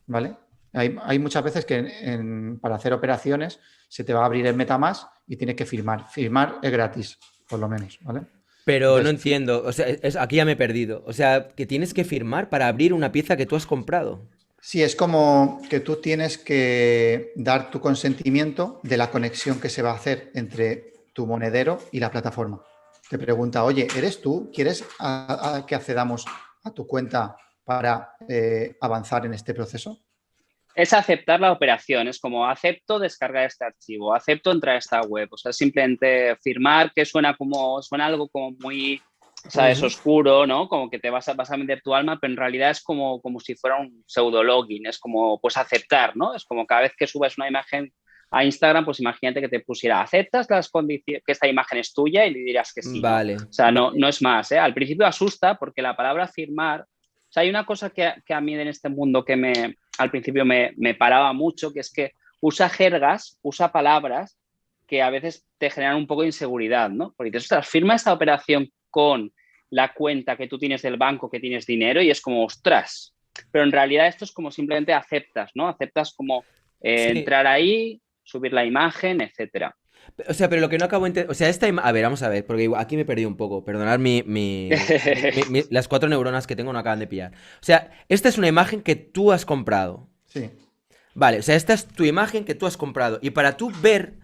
Speaker 3: ¿vale? Hay muchas veces que para hacer operaciones se te va a abrir el MetaMask y tienes que firmar. Firmar es gratis, por lo menos, ¿vale?
Speaker 1: Pero no
Speaker 3: Entonces,
Speaker 1: entiendo. O sea, aquí ya me he perdido. O sea, que tienes que firmar para abrir una pieza que tú has comprado.
Speaker 3: sí, es como que tú tienes que dar tu consentimiento de la conexión que se va a hacer entre tu monedero y la plataforma. Te pregunta, oye, ¿eres tú? ¿Quieres que accedamos a tu cuenta para avanzar en este proceso?
Speaker 2: Es aceptar la operación, es como acepto descargar este archivo, acepto entrar a esta web, o sea, simplemente firmar que suena algo como muy, sabes,
Speaker 1: Ujú.
Speaker 2: oscuro, ¿no? Como que vas a vender tu alma, pero en realidad es como si fuera un pseudo login, es como pues aceptar, ¿no? Es como cada vez que subes una imagen a Instagram, pues imagínate que te pusiera, aceptas las condiciones, que esta imagen es tuya y le dirás que sí, ¿no? O
Speaker 1: Vale,
Speaker 2: sea, no
Speaker 1: vale.
Speaker 2: es más, ¿eh? Al principio asusta porque la palabra firmar, o sea, hay una cosa que a mí en este mundo al principio me paraba mucho, que es que usa jergas, usa palabras que a veces te generan un poco de inseguridad, ¿no? Porque dices, ostras, firma esta operación con la cuenta que tú tienes del banco, que tienes dinero, y es como, ostras. Pero en realidad esto es como simplemente aceptas, ¿no? Aceptas como
Speaker 1: Sí.
Speaker 2: entrar ahí, subir la imagen, etcétera.
Speaker 1: O sea, pero lo que no acabo de entender. O sea, a ver, vamos a ver, porque aquí me perdí un poco. Perdonad las 4 neuronas que tengo no acaban de pillar. O sea, esta es una imagen que tú has comprado.
Speaker 3: Sí.
Speaker 1: Vale, o sea, esta es tu imagen que tú has comprado. Y para tú ver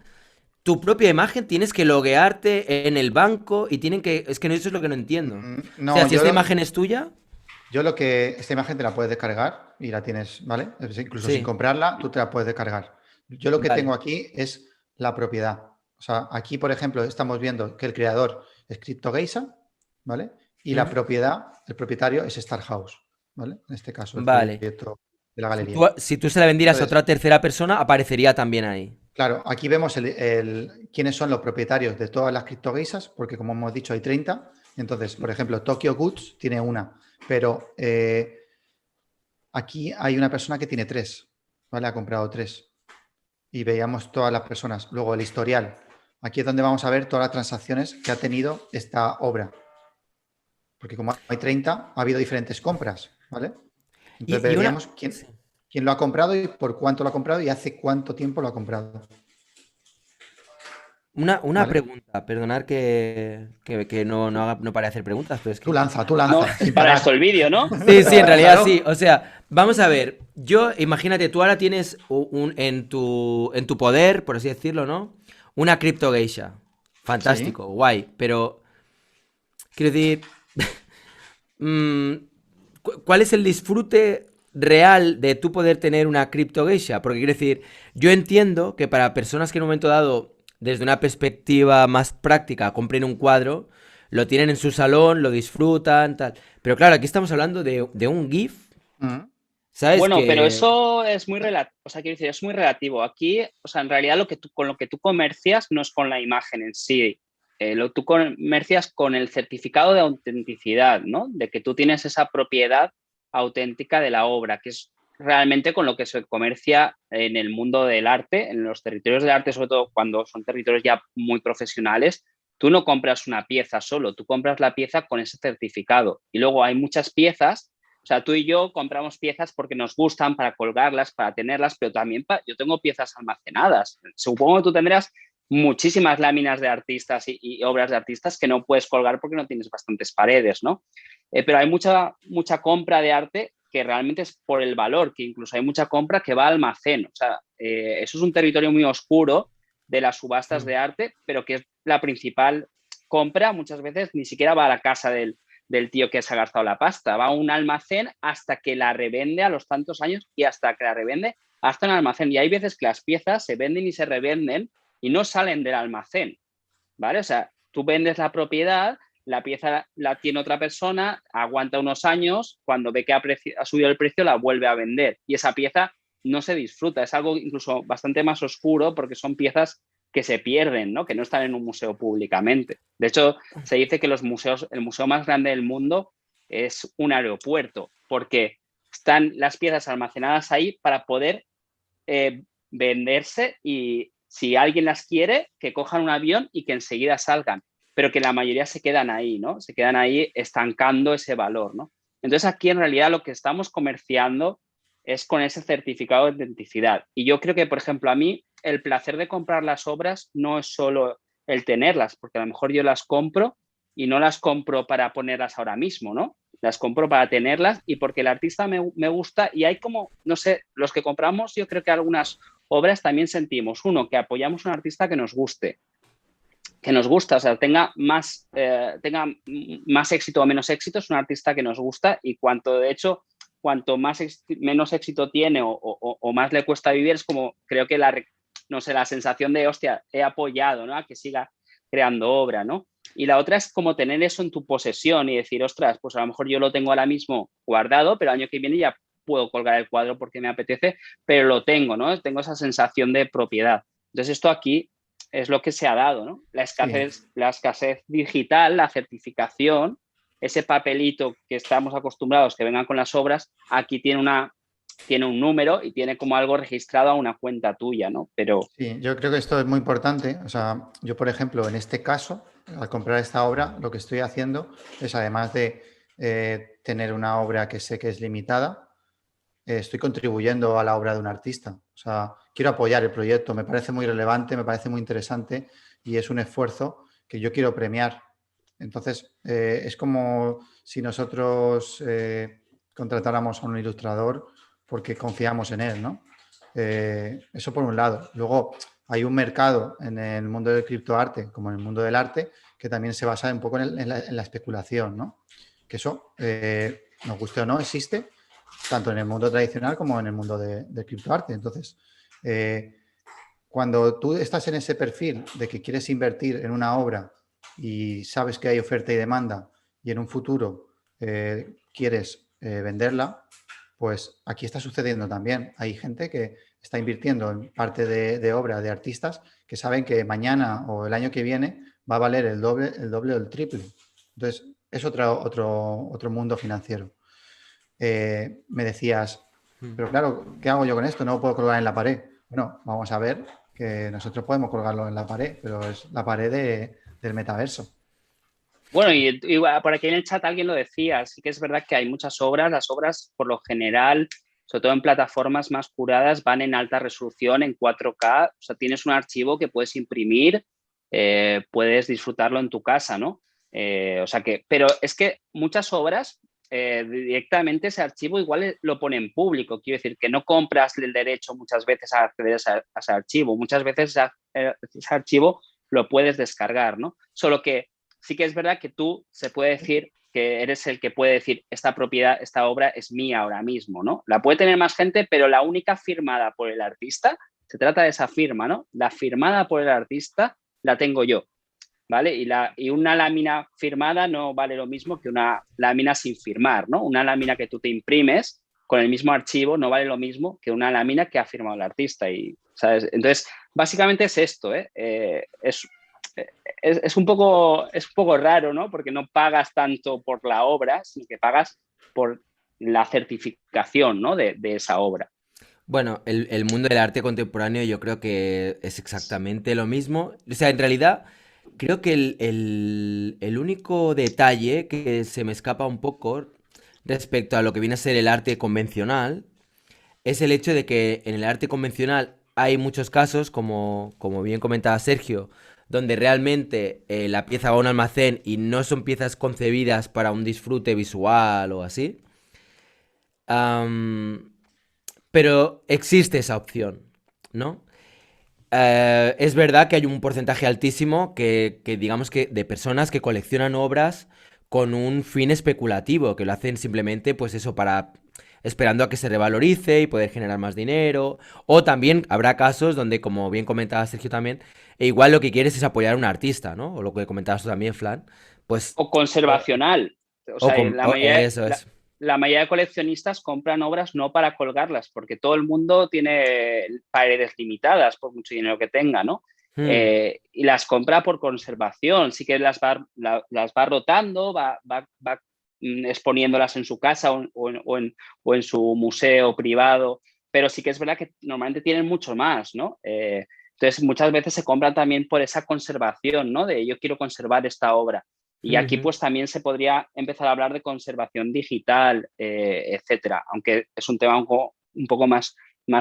Speaker 1: tu propia imagen tienes que loguearte en el banco y tienen que... Es que eso es lo que no entiendo. O
Speaker 3: No,
Speaker 1: sea, si esta imagen es tuya...
Speaker 3: esta imagen te la puedes descargar y la tienes, ¿vale? Incluso sin
Speaker 1: Sí,
Speaker 3: comprarla, tú te la puedes descargar. Yo lo que tengo
Speaker 1: vale.
Speaker 3: aquí es la propiedad. O sea, aquí, por ejemplo, estamos viendo que el creador es CryptoGeisha, ¿vale? Y la
Speaker 1: Ujú.
Speaker 3: propiedad, el propietario es Starhouse, ¿vale? En este caso, el
Speaker 1: Vale.
Speaker 3: proyecto de la
Speaker 1: Si
Speaker 3: galería.
Speaker 1: tú se la vendieras a
Speaker 3: Entonces,
Speaker 1: otra tercera persona, aparecería también ahí.
Speaker 3: claro, aquí vemos quiénes son los propietarios de todas las criptogeisas, porque como hemos dicho, hay 30. Entonces, por ejemplo, Tokyo Goods tiene una, pero aquí hay una persona que tiene tres, ¿vale? Ha comprado tres. Y veíamos todas las personas. Luego el historial. Aquí es donde vamos a ver todas las transacciones que ha tenido esta obra. Porque como hay 30, ha habido diferentes compras, ¿vale? Entonces
Speaker 1: Y una...
Speaker 3: veríamos
Speaker 1: sí.
Speaker 3: quién lo ha comprado y por cuánto lo ha comprado y hace cuánto tiempo lo ha comprado,
Speaker 1: Una
Speaker 3: ¿vale?
Speaker 1: pregunta, perdonar que no pare de hacer preguntas, pero es que...
Speaker 3: Tú
Speaker 2: No,
Speaker 3: lanza, sin
Speaker 2: para esto
Speaker 3: parar.
Speaker 2: el vídeo, ¿no?
Speaker 1: Sí, sí, en realidad sí.
Speaker 3: Claro.
Speaker 1: O sea, vamos a ver. Yo, imagínate, tú ahora tienes en tu poder, por así decirlo, ¿no? Una cripto geisha.
Speaker 3: Sí.
Speaker 1: Fantástico, guay. Pero, quiero decir, ¿cuál es el disfrute real de tú poder tener una cripto geisha? Porque quiero decir, yo entiendo que para personas que en un momento dado, desde una perspectiva más práctica, compren un cuadro, lo tienen en su salón, lo disfrutan, tal. Pero claro, aquí estamos hablando de un GIF,
Speaker 3: Mm.
Speaker 1: ¿sabes?
Speaker 2: Bueno, pero
Speaker 1: Que...
Speaker 2: eso es muy relativo, o sea, quiero decir, es muy relativo. Aquí, o sea, en realidad con lo que tú comercias no es con la imagen en sí. Tú comercias con el certificado de autenticidad, ¿no? De que tú tienes esa propiedad auténtica de la obra, que es realmente con lo que se comercia en el mundo del arte, en los territorios del arte, sobre todo cuando son territorios ya muy profesionales. Tú no compras una pieza solo, tú compras la pieza con ese certificado. Y luego hay muchas piezas. O sea, tú y yo compramos piezas porque nos gustan, para colgarlas, para tenerlas, pero también yo tengo piezas almacenadas. Supongo que tú tendrás muchísimas láminas de artistas y obras de artistas que no puedes colgar porque no tienes bastantes paredes, ¿no? Pero hay mucha compra de arte que realmente es por el valor, que incluso hay mucha compra que va al almacén. O sea, eso es un territorio muy oscuro de las subastas de arte, pero que es la principal compra. Muchas veces ni siquiera va a la casa del tío que se ha gastado la pasta. Va a un almacén hasta que la revende a los tantos años y hasta que la revende hasta un almacén. Y hay veces que las piezas se venden y se revenden y no salen del almacén, ¿vale? O sea, tú vendes la propiedad, la pieza la tiene otra persona, aguanta unos años, cuando ve que ha subido el precio la vuelve a vender y esa pieza no se disfruta, es algo incluso bastante más oscuro porque son piezas que se pierden, ¿no? Que no están en un museo públicamente. De hecho, se dice que el museo más grande del mundo es un aeropuerto porque están las piezas almacenadas ahí para poder venderse y si alguien las quiere, que cojan un avión y que enseguida salgan, pero que la mayoría se quedan ahí, ¿no? Se quedan ahí estancando ese valor, ¿no? Entonces aquí en realidad lo que estamos comerciando es con ese certificado de autenticidad. Y yo creo que, por ejemplo, a mí el placer de comprar las obras no es solo el tenerlas, porque a lo mejor yo las compro y no las compro para ponerlas ahora mismo, ¿no? Las compro para tenerlas y porque el artista me gusta y hay como, no sé, los que compramos, yo creo que algunas obras también sentimos, uno, que apoyamos a un artista que nos gusta, o sea, tenga más éxito o menos éxito, es un artista que nos gusta y de hecho, cuanto menos éxito tiene o más le cuesta vivir, es como, creo que no sé, la sensación de, hostia, he apoyado, ¿no? A que siga creando obra, ¿no? Y la otra es como tener eso en tu posesión y decir, ostras, pues a lo mejor yo lo tengo ahora mismo guardado, pero el año que viene ya puedo colgar el cuadro porque me apetece, pero lo tengo, ¿no? Tengo esa sensación de propiedad. Entonces esto aquí es lo que se ha dado, ¿no?
Speaker 3: Sí.
Speaker 2: La escasez digital, la certificación, ese papelito que estamos acostumbrados que vengan con las obras, aquí tiene un número y tiene como algo registrado a una cuenta tuya, ¿no? Pero
Speaker 3: Sí, yo creo que esto es muy importante. O sea, yo, por ejemplo, en este caso, al comprar esta obra, lo que estoy haciendo es, además de tener una obra que sé que es limitada, estoy contribuyendo a la obra de un artista. O sea, quiero apoyar el proyecto, me parece muy relevante, me parece muy interesante y es un esfuerzo que yo quiero premiar. Entonces, es como si nosotros contratáramos a un ilustrador porque confiamos en él, ¿no? Eso por un lado. Luego, hay un mercado en el mundo del criptoarte, como en el mundo del arte, que también se basa un poco en la especulación, ¿no? Que eso, nos guste o no, existe tanto en el mundo tradicional como en el mundo del criptoarte. Entonces, cuando tú estás en ese perfil de que quieres invertir en una obra y sabes que hay oferta y demanda y en un futuro quieres venderla, pues aquí está sucediendo también. Hay gente que está invirtiendo en parte de obra de artistas que saben que mañana o el año que viene va a valer el doble o el triple. Entonces, es otro mundo financiero. Me decías, pero claro, ¿qué hago yo con esto? No lo puedo colgar en la pared. Bueno, vamos a ver que nosotros podemos colgarlo en la pared, pero es la pared del metaverso.
Speaker 2: bueno, y por aquí en el chat alguien lo decía, sí que es verdad que hay muchas obras, las obras por lo general, sobre todo en plataformas más curadas, van en alta resolución, en 4K, o sea, tienes un archivo que puedes imprimir, puedes disfrutarlo en tu casa, ¿no? O sea que, pero es que muchas obras, directamente ese archivo igual lo pone en público, quiero decir que no compras el derecho muchas veces a acceder a ese archivo, muchas veces ese archivo lo puedes descargar, ¿no? Solo que sí que es verdad que tú, se puede decir, que eres el que puede decir esta propiedad, esta obra es mía ahora mismo, ¿no? La puede tener más gente, pero la única firmada por el artista, se trata de esa firma, ¿no? La firmada por el artista la tengo yo, ¿vale? Y una lámina firmada no vale lo mismo que una lámina sin firmar, ¿no? Una lámina que tú te imprimes con el mismo archivo no vale lo mismo que una lámina que ha firmado el artista. Y, ¿sabes? Entonces, básicamente es esto, ¿eh? Es un poco raro, ¿no? Porque no pagas tanto por la obra, sino que pagas por la certificación, ¿no? de esa obra.
Speaker 1: Bueno, el mundo del arte contemporáneo yo creo que es exactamente lo mismo. O sea, en realidad, creo que el único detalle que se me escapa un poco respecto a lo que viene a ser el arte convencional es el hecho de que en el arte convencional hay muchos casos, como bien comentaba Sergio, donde realmente la pieza va a un almacén y no son piezas concebidas para un disfrute visual o así. Am, pero existe esa opción, ¿no? Es verdad que hay un porcentaje altísimo que digamos que de personas que coleccionan obras con un fin especulativo, que lo hacen simplemente, pues eso, para esperando a que se revalorice y poder generar más dinero. O también habrá casos donde, como bien comentaba Sergio también, igual lo que quieres es apoyar a un artista, ¿no? O lo que comentabas tú también, Flan. Pues,
Speaker 2: O conservacional. O sea,
Speaker 1: eso es.
Speaker 2: la mayoría de coleccionistas compran obras no para colgarlas, porque todo el mundo tiene paredes limitadas por mucho dinero que tenga, ¿no?
Speaker 1: Hmm,
Speaker 2: Y las compra por conservación, sí que las va rotando, exponiéndolas en su casa o en su museo privado, pero sí que es verdad que normalmente tienen mucho más, ¿no? Entonces, muchas veces se compran también por esa conservación, ¿no? De yo quiero conservar esta obra. Y aquí
Speaker 1: ujú,
Speaker 2: pues también se podría empezar a hablar de conservación digital, etcétera, aunque es un tema un poco más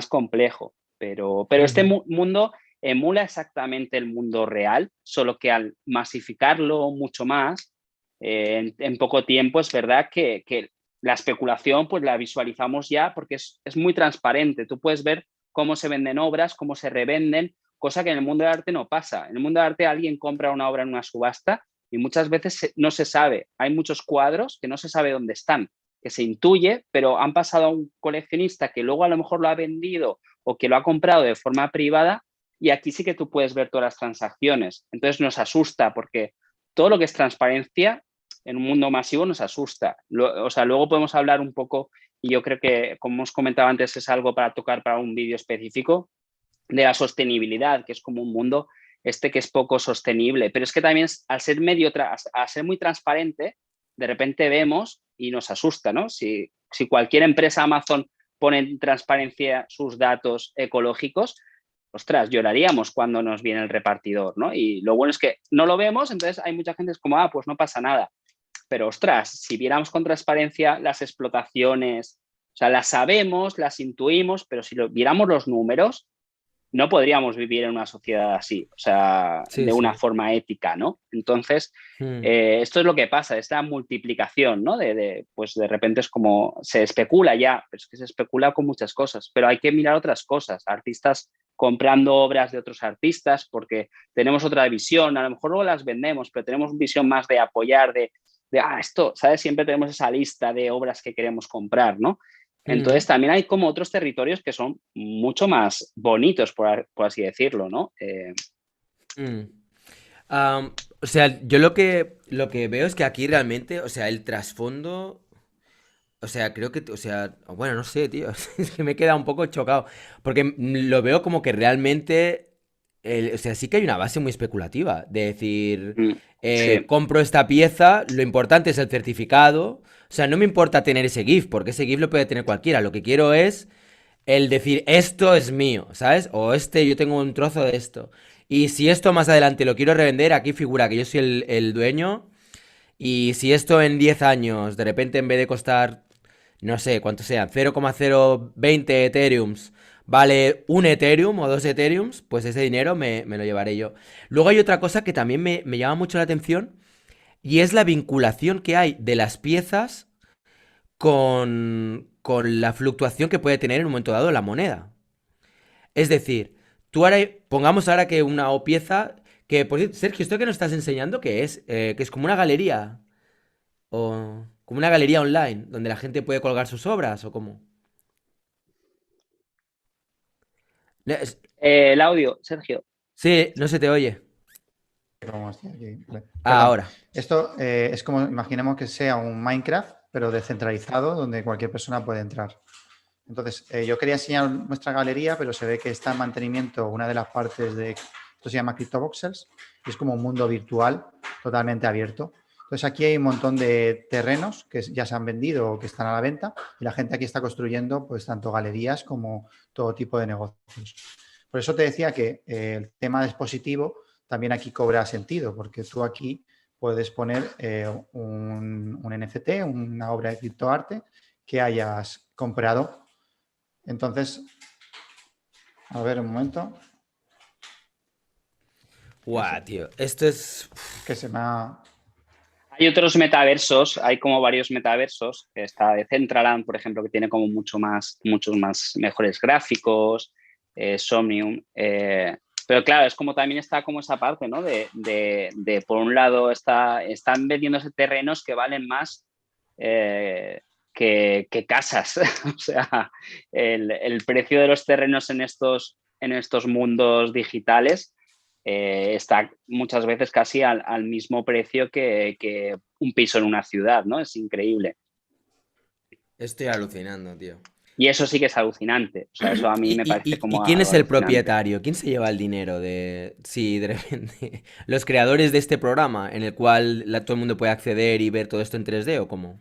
Speaker 2: complejo. Pero este
Speaker 1: ujú.
Speaker 2: mundo emula exactamente el mundo real, solo que al masificarlo mucho más, en poco tiempo es verdad que la especulación pues la visualizamos ya porque es muy transparente. Tú puedes ver cómo se venden obras, cómo se revenden, cosa que en el mundo del arte no pasa. En el mundo del arte alguien compra una obra en una subasta y muchas veces no se sabe. Hay muchos cuadros que no se sabe dónde están, que se intuye, pero han pasado a un coleccionista que luego a lo mejor lo ha vendido o que lo ha comprado de forma privada y aquí sí que tú puedes ver todas las transacciones. Entonces nos asusta porque todo lo que es transparencia en un mundo masivo nos asusta. O sea, luego podemos hablar un poco, y yo creo que, como os comentaba antes, es algo para tocar para un vídeo específico, de la sostenibilidad, que es como un mundo que es poco sostenible. Pero es que también al ser al ser muy transparente, de repente vemos y nos asusta, ¿no? Si cualquier empresa Amazon pone en transparencia sus datos ecológicos, ostras, lloraríamos cuando nos viene el repartidor, ¿no? Y lo bueno es que no lo vemos, entonces hay mucha gente que es como, pues no pasa nada. Pero ostras, si viéramos con transparencia las explotaciones, o sea, las sabemos, las intuimos, pero si viéramos los números, no podríamos vivir en una sociedad así, o sea,
Speaker 1: Sí,
Speaker 2: de una
Speaker 1: sí.
Speaker 2: forma ética, ¿no? Entonces,
Speaker 1: Hmm,
Speaker 2: esto es lo que pasa, esta multiplicación, ¿no? Pues de repente es como, se especula ya, pero es que se especula con muchas cosas, pero hay que mirar otras cosas, artistas comprando obras de otros artistas porque tenemos otra visión, a lo mejor luego las vendemos, pero tenemos una visión más de apoyar, esto, ¿sabes? Siempre tenemos esa lista de obras que queremos comprar, ¿no?
Speaker 1: hmm,
Speaker 2: Entonces también hay como otros territorios que son mucho más bonitos, por así decirlo, ¿no?
Speaker 1: hmm. O sea, yo lo que veo es que aquí realmente, o sea, el trasfondo, o sea, creo que, o sea, bueno, no sé, tío, es que me queda un poco chocado, porque lo veo como que realmente, o sea, sí que hay una base muy especulativa, de decir,
Speaker 2: Mm, sí,
Speaker 1: compro esta pieza, lo importante es el certificado, o sea, no me importa tener ese GIF, porque ese GIF lo puede tener cualquiera, lo que quiero es el decir esto es mío, ¿sabes? O yo tengo un trozo de esto. Y si esto más adelante lo quiero revender, aquí figura que yo soy el dueño. Y si esto en 10 años, de repente en vez de costar, no sé cuánto sean, 0,020 Ethereums, vale un Ethereum o dos Ethereums, pues ese dinero me lo llevaré yo. Luego hay otra cosa que también me llama mucho la atención y es la vinculación que hay de las piezas con la fluctuación que puede tener en un momento dado la moneda. Es decir, tú ahora, pongamos ahora que una o pieza, que por cierto, Sergio, esto que nos estás enseñando, ¿qué es? Que es como una galería. O como una galería online donde la gente puede colgar sus obras o cómo. No,
Speaker 2: El audio, Sergio.
Speaker 1: sí, no se te oye.
Speaker 3: Como estoy aquí. Vale.
Speaker 1: Ah,
Speaker 3: Perdón.
Speaker 1: ahora.
Speaker 3: Esto es como, imaginemos que sea un Minecraft, pero descentralizado, donde cualquier persona puede entrar. Entonces, yo quería enseñar nuestra galería, pero se ve que está en mantenimiento una de las partes de, esto se llama CryptoVoxels, y es como un mundo virtual totalmente abierto. Entonces, aquí hay un montón de terrenos que ya se han vendido o que están a la venta, y la gente aquí está construyendo pues tanto galerías como todo tipo de negocios. Por eso te decía que el tema dispositivo también aquí cobra sentido, porque tú aquí puedes poner un NFT, una obra de criptoarte que hayas comprado. Entonces, a ver un momento, que
Speaker 1: Guau, tío. Esto es.
Speaker 3: que se me ha...
Speaker 2: Hay otros metaversos, hay como varios metaversos, que está Decentraland, por ejemplo, que tiene como muchos más mejores gráficos, Somnium. Pero claro, es como también está como esa parte, ¿no? De por un lado, están vendiéndose terrenos que valen más que casas. O sea, el precio de los terrenos en estos mundos digitales está muchas veces casi al mismo precio que un piso en una ciudad, ¿no? Es increíble.
Speaker 1: Estoy alucinando, tío.
Speaker 2: Y eso sí que es alucinante. O sea, eso a mí me parece
Speaker 1: ¿Y
Speaker 2: como
Speaker 1: quién
Speaker 2: algo
Speaker 1: es el
Speaker 2: alucinante.
Speaker 1: propietario? ¿Quién se lleva el dinero de... Sí, de repente... ¿Los creadores de este programa en el cual todo el mundo puede acceder y ver todo esto en 3D o cómo?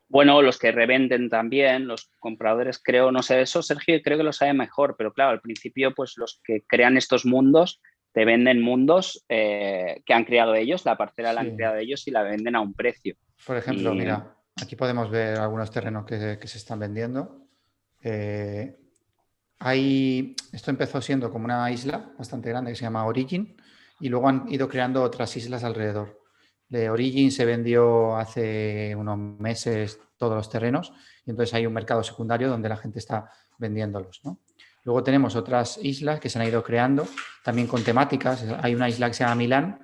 Speaker 2: Bueno, los que revenden también, los compradores, creo, no sé, eso Sergio creo que lo sabe mejor, pero claro, al principio, pues los que crean estos mundos te venden mundos que han creado ellos, la parcela la han
Speaker 3: Sí.
Speaker 2: creado ellos y la venden a un precio.
Speaker 3: Por ejemplo,
Speaker 2: Y
Speaker 3: mira, aquí podemos ver algunos terrenos que se están vendiendo. Eh, esto empezó siendo como una isla bastante grande que se llama Origin y luego han ido creando otras islas alrededor. De Origin se vendió hace unos meses todos los terrenos y entonces hay un mercado secundario donde la gente está vendiéndolos, ¿no? Luego tenemos otras islas que se han ido creando también con temáticas. Hay una isla que se llama Milán,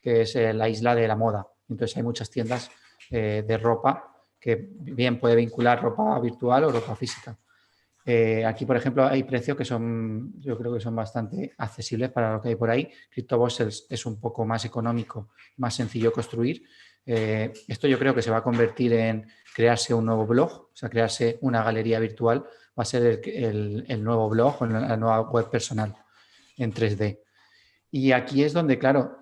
Speaker 3: que es la isla de la moda. Entonces hay muchas tiendas de ropa que bien puede vincular ropa virtual o ropa física. Aquí, por ejemplo, hay precios que son, yo creo que son bastante accesibles para lo que hay por ahí. CryptoVoxels es un poco más económico, más sencillo construir. Esto yo creo que se va a convertir en crearse un nuevo blog, o sea, crearse una galería virtual, va a ser el nuevo blog o la nueva web personal en 3D. Y aquí es donde, claro,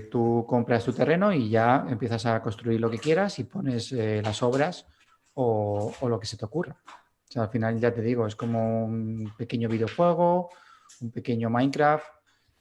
Speaker 3: tú compras tu terreno y ya empiezas a construir lo que quieras y pones las obras o lo que se te ocurra. O sea, al final ya te digo, es como un pequeño videojuego, un pequeño Minecraft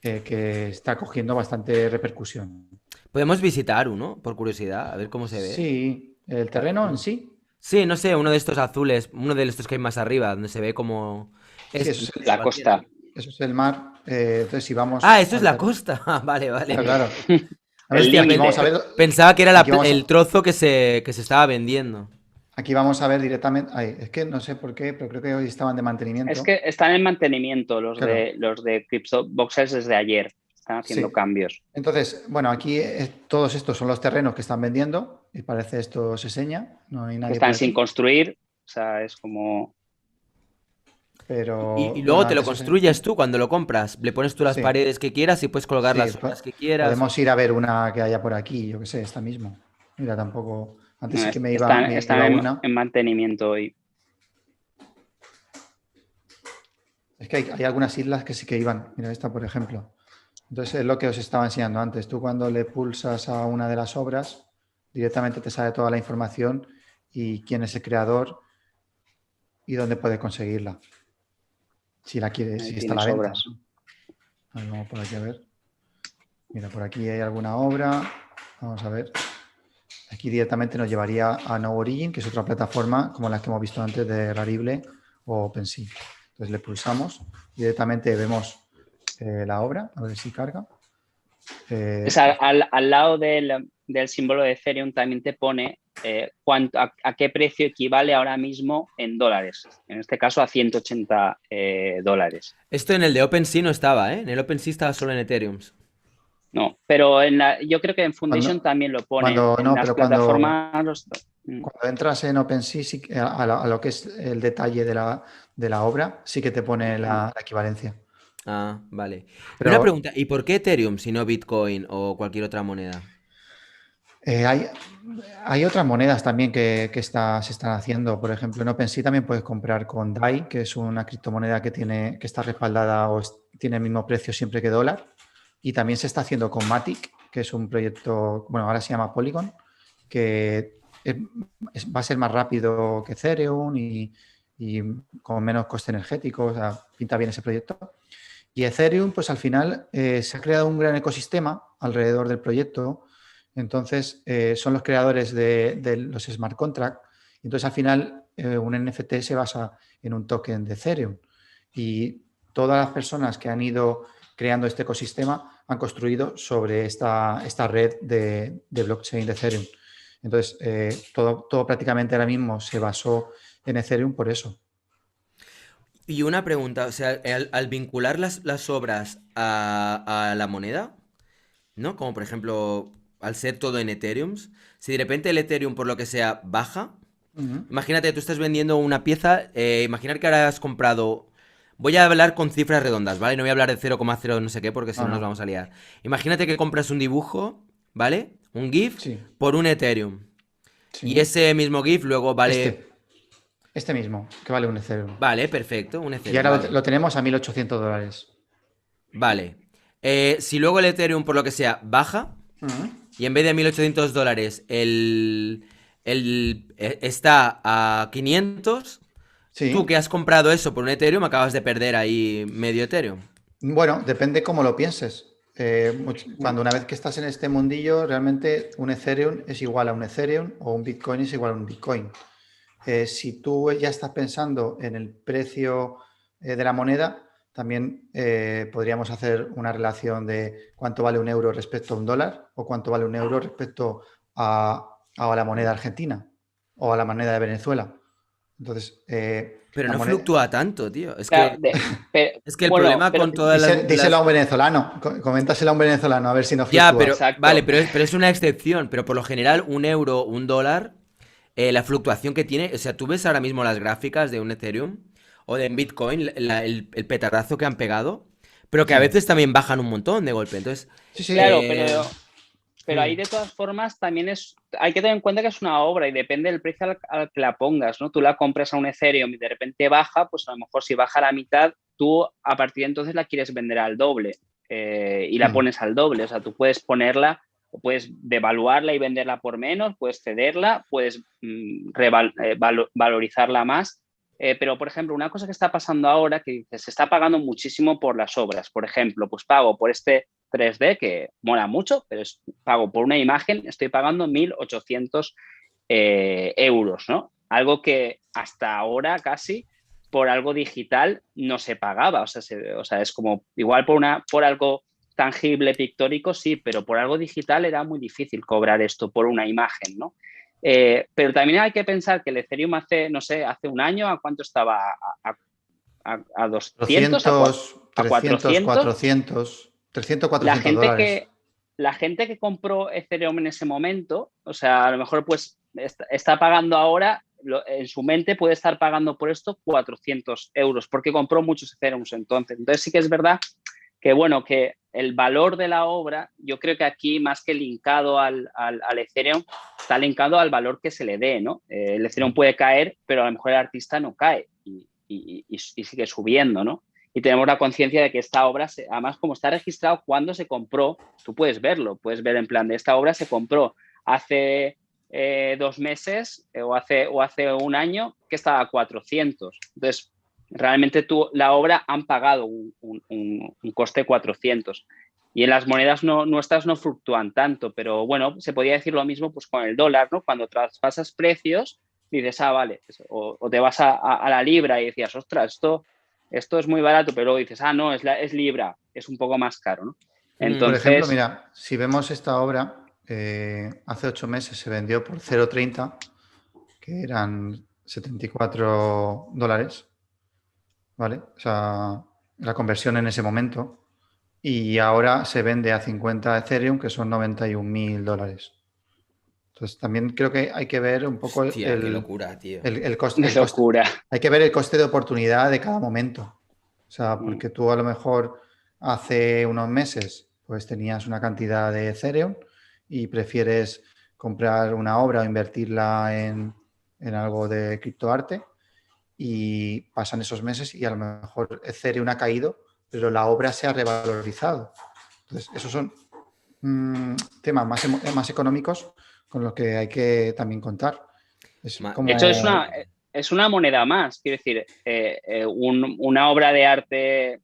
Speaker 3: que está cogiendo bastante repercusión.
Speaker 1: Podemos visitar uno, por curiosidad, a ver cómo se ve.
Speaker 3: Sí, el
Speaker 1: Ah,
Speaker 3: terreno en sí,
Speaker 1: sí, no sé, uno de estos azules, uno de estos que hay más arriba, donde se ve como...
Speaker 3: sí,
Speaker 1: Este,
Speaker 2: la
Speaker 1: cualquiera.
Speaker 2: costa.
Speaker 3: eso es el mar. Entonces, si vamos
Speaker 1: Ah, esto es
Speaker 3: al
Speaker 1: la
Speaker 3: terreno,
Speaker 1: costa. Ah, vale, vale.
Speaker 3: claro, claro. A ver,
Speaker 2: El
Speaker 1: Hostia,
Speaker 3: aquí vamos
Speaker 2: límite.
Speaker 3: a ver,
Speaker 1: pensaba que era
Speaker 3: aquí vamos
Speaker 1: el
Speaker 3: a,
Speaker 1: trozo que se estaba vendiendo.
Speaker 3: aquí vamos a ver directamente. Ay, es que no sé por qué, pero creo que hoy estaban de
Speaker 2: Es
Speaker 3: mantenimiento.
Speaker 2: que están en mantenimiento
Speaker 3: Claro,
Speaker 2: los de CryptoVoxels desde ayer. Están haciendo
Speaker 3: sí.
Speaker 2: cambios.
Speaker 3: Entonces, bueno, aquí todos estos son los terrenos que están vendiendo y parece esto se seña, no hay
Speaker 2: Que
Speaker 3: nadie por
Speaker 2: están sin
Speaker 3: aquí,
Speaker 2: construir. O sea, es como...
Speaker 1: Y
Speaker 3: pero bueno,
Speaker 1: luego te lo construyes tú cuando lo compras. Le pones tú las
Speaker 3: sí,
Speaker 1: paredes que quieras y puedes colgar
Speaker 3: sí,
Speaker 1: las obras que quieras.
Speaker 3: podemos ir a ver una que haya por aquí, yo qué sé, esta mismo. Mira, tampoco, antes sí que me
Speaker 2: Están
Speaker 3: iba una,
Speaker 2: en mantenimiento hoy.
Speaker 3: es que hay algunas islas que sí que iban, mira esta por ejemplo. Entonces es lo que os estaba enseñando antes, tú cuando le pulsas a una de las obras, directamente te sale toda la información y quién es el creador y dónde puede conseguirla. Si la quieres,
Speaker 2: Ahí
Speaker 3: si está a la
Speaker 2: tienes
Speaker 3: venta.
Speaker 2: obras.
Speaker 3: A ver, vamos por aquí a ver. Mira, por aquí hay alguna obra. Vamos a ver. Aquí directamente nos llevaría a No Origin, que es otra plataforma como las que hemos visto antes de Rarible o OpenSea. Entonces le pulsamos, directamente vemos la obra, a ver si carga.
Speaker 2: Es al lado del símbolo de Ethereum también te pone a qué precio equivale ahora mismo en dólares. En este caso a 180 dólares.
Speaker 1: Esto en el de OpenSea no estaba, ¿eh? En el OpenSea estaba solo en Ethereum.
Speaker 2: No, pero yo creo que en Foundation también lo pone. En las
Speaker 3: Pero
Speaker 2: plataformas
Speaker 3: cuando entras en OpenSea, a lo que es el detalle de la obra, sí que te pone la equivalencia.
Speaker 1: Ah, vale. Y una
Speaker 3: Pero
Speaker 1: pregunta, ¿y por qué Ethereum si no Bitcoin o cualquier otra moneda?
Speaker 3: eh, hay, hay otras monedas también se están haciendo. Por ejemplo, en OpenSea también puedes comprar con DAI, que es una criptomoneda que está respaldada tiene el mismo precio siempre que dólar. Y también se está haciendo con Matic, que es un proyecto, bueno, ahora se llama Polygon, que va a ser más rápido que Ethereum y con menos coste energético. O sea, pinta bien ese proyecto. Y Ethereum, pues al final se ha creado un gran ecosistema alrededor del proyecto. Entonces, son los creadores de los smart contracts. Entonces, al final, un NFT se basa en un token de Ethereum. Y todas las personas que han ido creando este ecosistema han construido sobre esta red de blockchain de Ethereum. Entonces, todo prácticamente ahora mismo se basó en Ethereum por eso.
Speaker 1: Y una pregunta, o sea, al vincular las obras a la moneda, ¿no? Como por ejemplo, al ser todo en Ethereum, si de repente el Ethereum por lo que sea baja,
Speaker 3: Ujú.
Speaker 1: imagínate, tú estás vendiendo una pieza, imaginar que ahora has comprado... Voy a hablar con cifras redondas, ¿vale? No voy a hablar de 0,0 no sé qué porque si
Speaker 3: No,
Speaker 1: no nos
Speaker 3: no.
Speaker 1: vamos a liar. Imagínate que compras un dibujo, ¿vale? Un GIF
Speaker 3: Sí,
Speaker 1: por un Ethereum. Y
Speaker 3: sí.
Speaker 1: ese mismo GIF luego vale...
Speaker 3: Este mismo, que vale un Ethereum.
Speaker 1: Vale, perfecto, un
Speaker 3: Y
Speaker 1: Ethereum,
Speaker 3: ahora
Speaker 1: vale.
Speaker 3: lo tenemos a $1.800.
Speaker 1: Vale. Si luego el Ethereum por lo que sea baja
Speaker 3: Ujú.
Speaker 1: y en vez de $1.800 está a 500, tú que
Speaker 3: Sí.
Speaker 1: has comprado eso por un Ethereum acabas de perder ahí medio Ethereum.
Speaker 3: Bueno, depende cómo lo pienses. Cuando una vez que estás en este mundillo, realmente un Ethereum es igual a un Ethereum o un Bitcoin es igual a un Bitcoin. Si tú ya estás pensando en el precio de la moneda, también podríamos hacer una relación de cuánto vale un euro respecto a un dólar o cuánto vale un euro respecto a la moneda argentina o a la moneda de Venezuela. Entonces,
Speaker 1: Pero
Speaker 3: la
Speaker 1: no
Speaker 3: moneda...
Speaker 1: fluctúa tanto, tío.
Speaker 2: claro,
Speaker 1: Es que el
Speaker 2: bueno,
Speaker 1: problema
Speaker 2: pero
Speaker 1: con todas
Speaker 3: Díselo a un venezolano, coméntaselo a un venezolano a ver si no
Speaker 1: Ya,
Speaker 3: fluctúa.
Speaker 1: pero, vale,
Speaker 2: exacto.
Speaker 1: pero es una excepción. Pero por lo general, un euro, un dólar, la fluctuación que tiene. O sea, tú ves ahora mismo las gráficas de un Ethereum o de Bitcoin, el petardazo que han pegado, pero que a
Speaker 3: Sí,
Speaker 1: veces también bajan un montón de golpe. Entonces,
Speaker 3: sí, sí.
Speaker 2: Claro,
Speaker 1: eh,
Speaker 2: pero ahí de todas formas también hay que tener en cuenta que es una obra y depende del precio al que la pongas, ¿no? Tú la compras a un Ethereum y de repente baja, pues a lo mejor si baja a la mitad, tú a partir de entonces la quieres vender al doble y la
Speaker 3: Mm.
Speaker 2: pones al doble. O sea, tú puedes ponerla o puedes devaluarla y venderla por menos, puedes cederla, puedes valorizarla más. Pero, por ejemplo, una cosa que está pasando ahora, que se está pagando muchísimo por las obras. Por ejemplo, pues pago por este 3D, que mola mucho, pero pago por una imagen, estoy pagando 1.800 euros, ¿no? Algo que hasta ahora casi por algo digital no se pagaba. O sea, es como igual por algo tangible, pictórico, sí, pero por algo digital era muy difícil cobrar esto por una imagen, ¿no? Pero también hay que pensar que el Ethereum hace, no sé, hace un año, ¿a cuánto estaba? ¿A 200?
Speaker 3: Trescientos,
Speaker 2: ¿A
Speaker 3: 300,
Speaker 2: 400?
Speaker 3: 400, 300,
Speaker 2: La
Speaker 3: 400
Speaker 2: gente
Speaker 3: dólares.
Speaker 2: que, la gente que compró Ethereum en ese momento, o sea, a lo mejor pues está pagando ahora, en su mente puede estar pagando por esto 400 euros, porque compró muchos Ethereum entonces. Entonces sí que es verdad que, bueno, que el valor de la obra, yo creo que aquí más que linkado al Ethereum, está linkado al valor que se le dé, ¿no? El Ethereum puede caer, pero a lo mejor el artista no cae y sigue subiendo, ¿no? Y tenemos la conciencia de que esta obra, además como está registrado cuando se compró, tú puedes verlo, puedes ver en plan de esta obra se compró hace 2 meses o hace un año que estaba a 400. Entonces, realmente la obra han pagado un coste 400. Y en las monedas nuestras no fluctúan tanto, pero bueno, se podría decir lo mismo pues con el dólar, ¿no? Cuando traspasas precios, dices, ah, vale, o te vas a la libra y decías, ostras, esto es muy barato, pero luego dices, ah, no, es libra, es un poco más caro, ¿no?
Speaker 3: Por
Speaker 1: mm,
Speaker 3: ejemplo,
Speaker 2: Entonces,
Speaker 3: mira, si vemos esta obra, hace 8 meses se vendió por 0,30, que eran $74, ¿vale? O sea, la conversión en ese momento. y ahora se vende a 50 Ethereum, que son $91.000. Entonces, también creo que hay que ver un poco
Speaker 1: Hostia, qué locura, tío.
Speaker 3: el coste,
Speaker 2: De locura.
Speaker 3: hay que ver el coste de oportunidad de cada momento. O sea,
Speaker 2: Mm.
Speaker 3: porque tú a lo mejor hace unos meses pues tenías una cantidad de Ethereum y prefieres comprar una obra o invertirla en algo de criptoarte, y pasan esos meses y a lo mejor Ethereum ha caído, pero la obra se ha revalorizado. Entonces, esos son temas más económicos con los que hay que también contar. Es
Speaker 2: De hecho,
Speaker 3: como...
Speaker 2: es una moneda más. Quiero decir, una obra de arte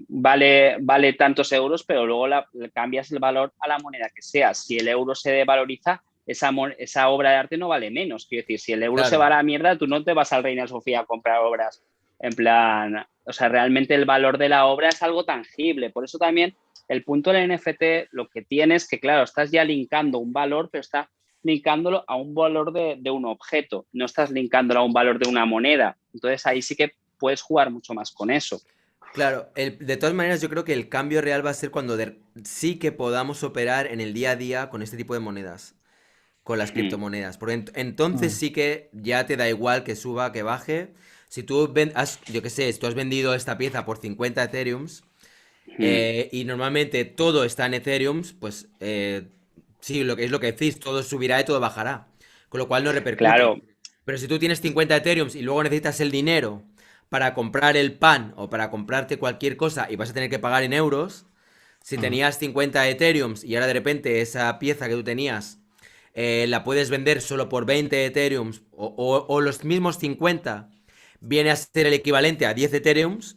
Speaker 2: vale tantos euros, pero luego le cambias el valor a la moneda que sea. Si el euro se devaloriza, esa obra de arte no vale menos. Quiero decir, si el euro se va a
Speaker 1: Claro.
Speaker 2: la mierda, tú no te vas al Reina Sofía a comprar obras en plan... O sea, realmente el valor de la obra es algo tangible. Por eso también el punto del NFT lo que tienes que, claro, estás ya linkando un valor, pero estás linkándolo a un valor de un objeto, no estás linkándolo a un valor de una moneda. Entonces ahí sí que puedes jugar mucho más con eso.
Speaker 1: Claro, de todas maneras yo creo que el cambio real va a ser cuando sí que podamos operar en el día a día con este tipo de monedas, con las
Speaker 2: Mm,
Speaker 1: criptomonedas, porque entonces
Speaker 3: mm,
Speaker 1: sí que ya te da igual que suba, que baje. Si tú yo qué sé, si tú has vendido esta pieza por 50 Ethereums
Speaker 2: mm.
Speaker 1: y normalmente todo está en Ethereums, pues sí, lo que es lo que decís, todo subirá y todo bajará, con lo cual no repercute.
Speaker 2: Claro,
Speaker 1: Pero si tú tienes 50 Ethereums y luego necesitas el dinero para comprar el pan o para comprarte cualquier cosa y vas a tener que pagar en euros, si
Speaker 3: mm,
Speaker 1: tenías 50 Ethereums y ahora de repente esa pieza que tú tenías la puedes vender solo por 20 Ethereums o los mismos 50 viene a ser el equivalente a 10 Ethereums,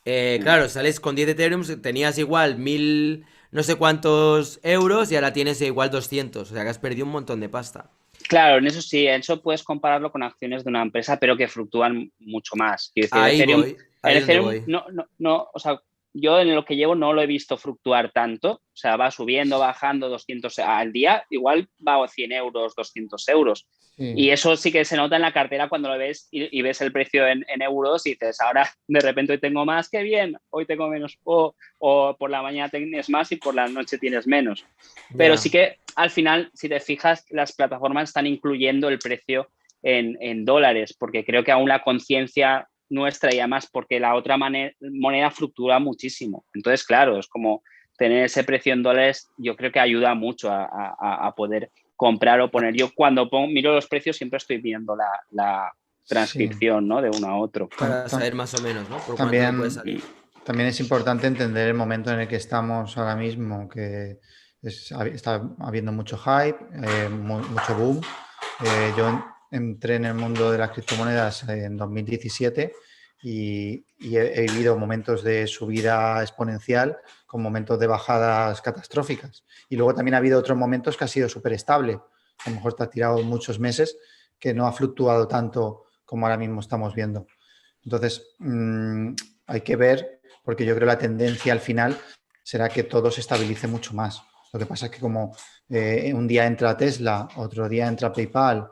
Speaker 2: mm.
Speaker 1: claro, sales con 10 Ethereums, tenías igual 1000 no sé cuántos euros y ahora tienes igual 200, o sea que has perdido un montón de pasta.
Speaker 2: Claro, en eso sí, en eso puedes compararlo con acciones de una empresa, pero que fluctúan mucho más. Quiero decir,
Speaker 1: Ahí
Speaker 2: el
Speaker 1: es donde
Speaker 2: Ethereum
Speaker 1: voy.
Speaker 2: o sea, yo en lo que llevo no lo he visto fluctuar tanto, o sea, va subiendo, bajando 200 al día, igual va a 100 euros, 200 euros.
Speaker 3: sí,
Speaker 2: Y eso sí que se nota en la cartera cuando lo ves y ves el precio en euros y dices, ahora de repente hoy tengo más, que bien, hoy tengo menos, o por la mañana tienes más y por la noche tienes menos. Pero sí
Speaker 1: Ya.
Speaker 2: que al final, si te fijas, las plataformas están incluyendo el precio en dólares, porque creo que aún la conciencia nuestra y además porque la otra moneda fluctúa muchísimo. Entonces, claro, es como tener ese precio en dólares, yo creo que ayuda mucho a poder comprar o poner. Yo cuando miro los precios siempre estoy viendo la
Speaker 3: sí.
Speaker 2: transcripción, ¿no? De uno a otro.
Speaker 3: Tam-
Speaker 1: Para
Speaker 3: tam-
Speaker 1: saber más o menos, ¿no? Por cuánto me puede
Speaker 3: también,
Speaker 1: salir.
Speaker 3: también es importante entender el momento en el que estamos ahora mismo, que está habiendo mucho hype, mucho boom. Yo entré en el mundo de las criptomonedas en 2017 y he vivido momentos de subida exponencial con momentos de bajadas catastróficas. Y luego también ha habido otros momentos que ha sido súper estable. A lo mejor te ha tirado muchos meses que no ha fluctuado tanto como ahora mismo estamos viendo. Entonces, hay que ver, porque yo creo que la tendencia al final será que todo se estabilice mucho más. Lo que pasa es que como un día entra Tesla, otro día entra PayPal,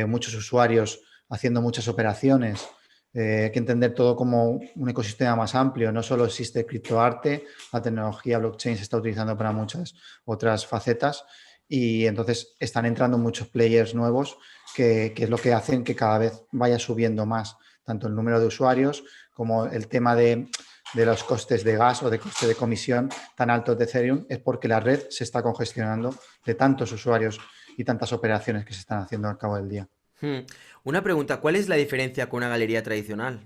Speaker 3: muchos usuarios haciendo muchas operaciones, hay que entender todo como un ecosistema más amplio. No solo existe criptoarte, la tecnología blockchain se está utilizando para muchas otras facetas y entonces están entrando muchos players nuevos que es lo que hacen que cada vez vaya subiendo más tanto el número de usuarios como el tema de los costes de gas o de coste de comisión tan altos de Ethereum, es porque la red se está congestionando de tantos usuarios y tantas operaciones que se están haciendo al cabo del día.
Speaker 1: Hmm. Una pregunta, ¿cuál es la diferencia con una galería tradicional?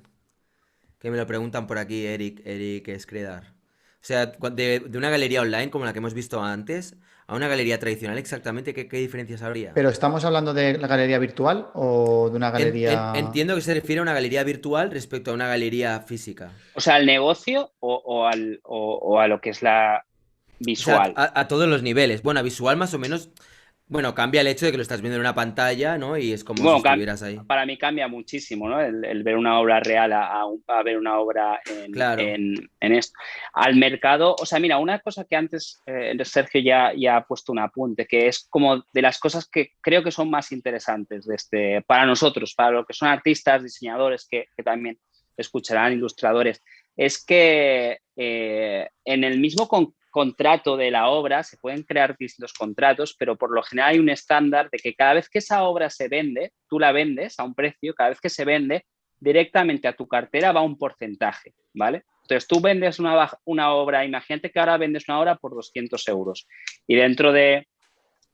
Speaker 1: Que me lo preguntan por aquí, Eric Escredar. O sea, de una galería online como la que hemos visto antes a una galería tradicional, exactamente, ¿qué diferencias habría?
Speaker 3: Pero ¿estamos hablando de la galería virtual o de una galería?
Speaker 1: Entiendo que se refiere a una galería virtual respecto a una galería física.
Speaker 2: O sea, al negocio o a lo que es la
Speaker 1: O sea,
Speaker 2: visual.
Speaker 1: a todos los niveles. Bueno, a visual más o menos, bueno, cambia el hecho de que lo estás viendo en una pantalla, ¿no? Y es como si
Speaker 2: Bueno,
Speaker 1: estuvieras ahí.
Speaker 2: para mí cambia muchísimo, ¿no? El ver una obra real a ver una obra
Speaker 1: Claro.
Speaker 2: en esto. Al mercado, o sea, mira, una cosa que antes Sergio ya ha puesto un apunte, que es como de las cosas que creo que son más interesantes para nosotros, para los que son artistas, diseñadores, que también escucharán, ilustradores. es que en el mismo contrato de la obra se pueden crear distintos contratos, pero por lo general hay un estándar de que cada vez que esa obra se vende, tú la vendes a un precio, cada vez que se vende, directamente a tu cartera va un porcentaje, ¿vale? Entonces tú vendes una obra, imagínate que ahora vendes una obra por 200 euros y dentro de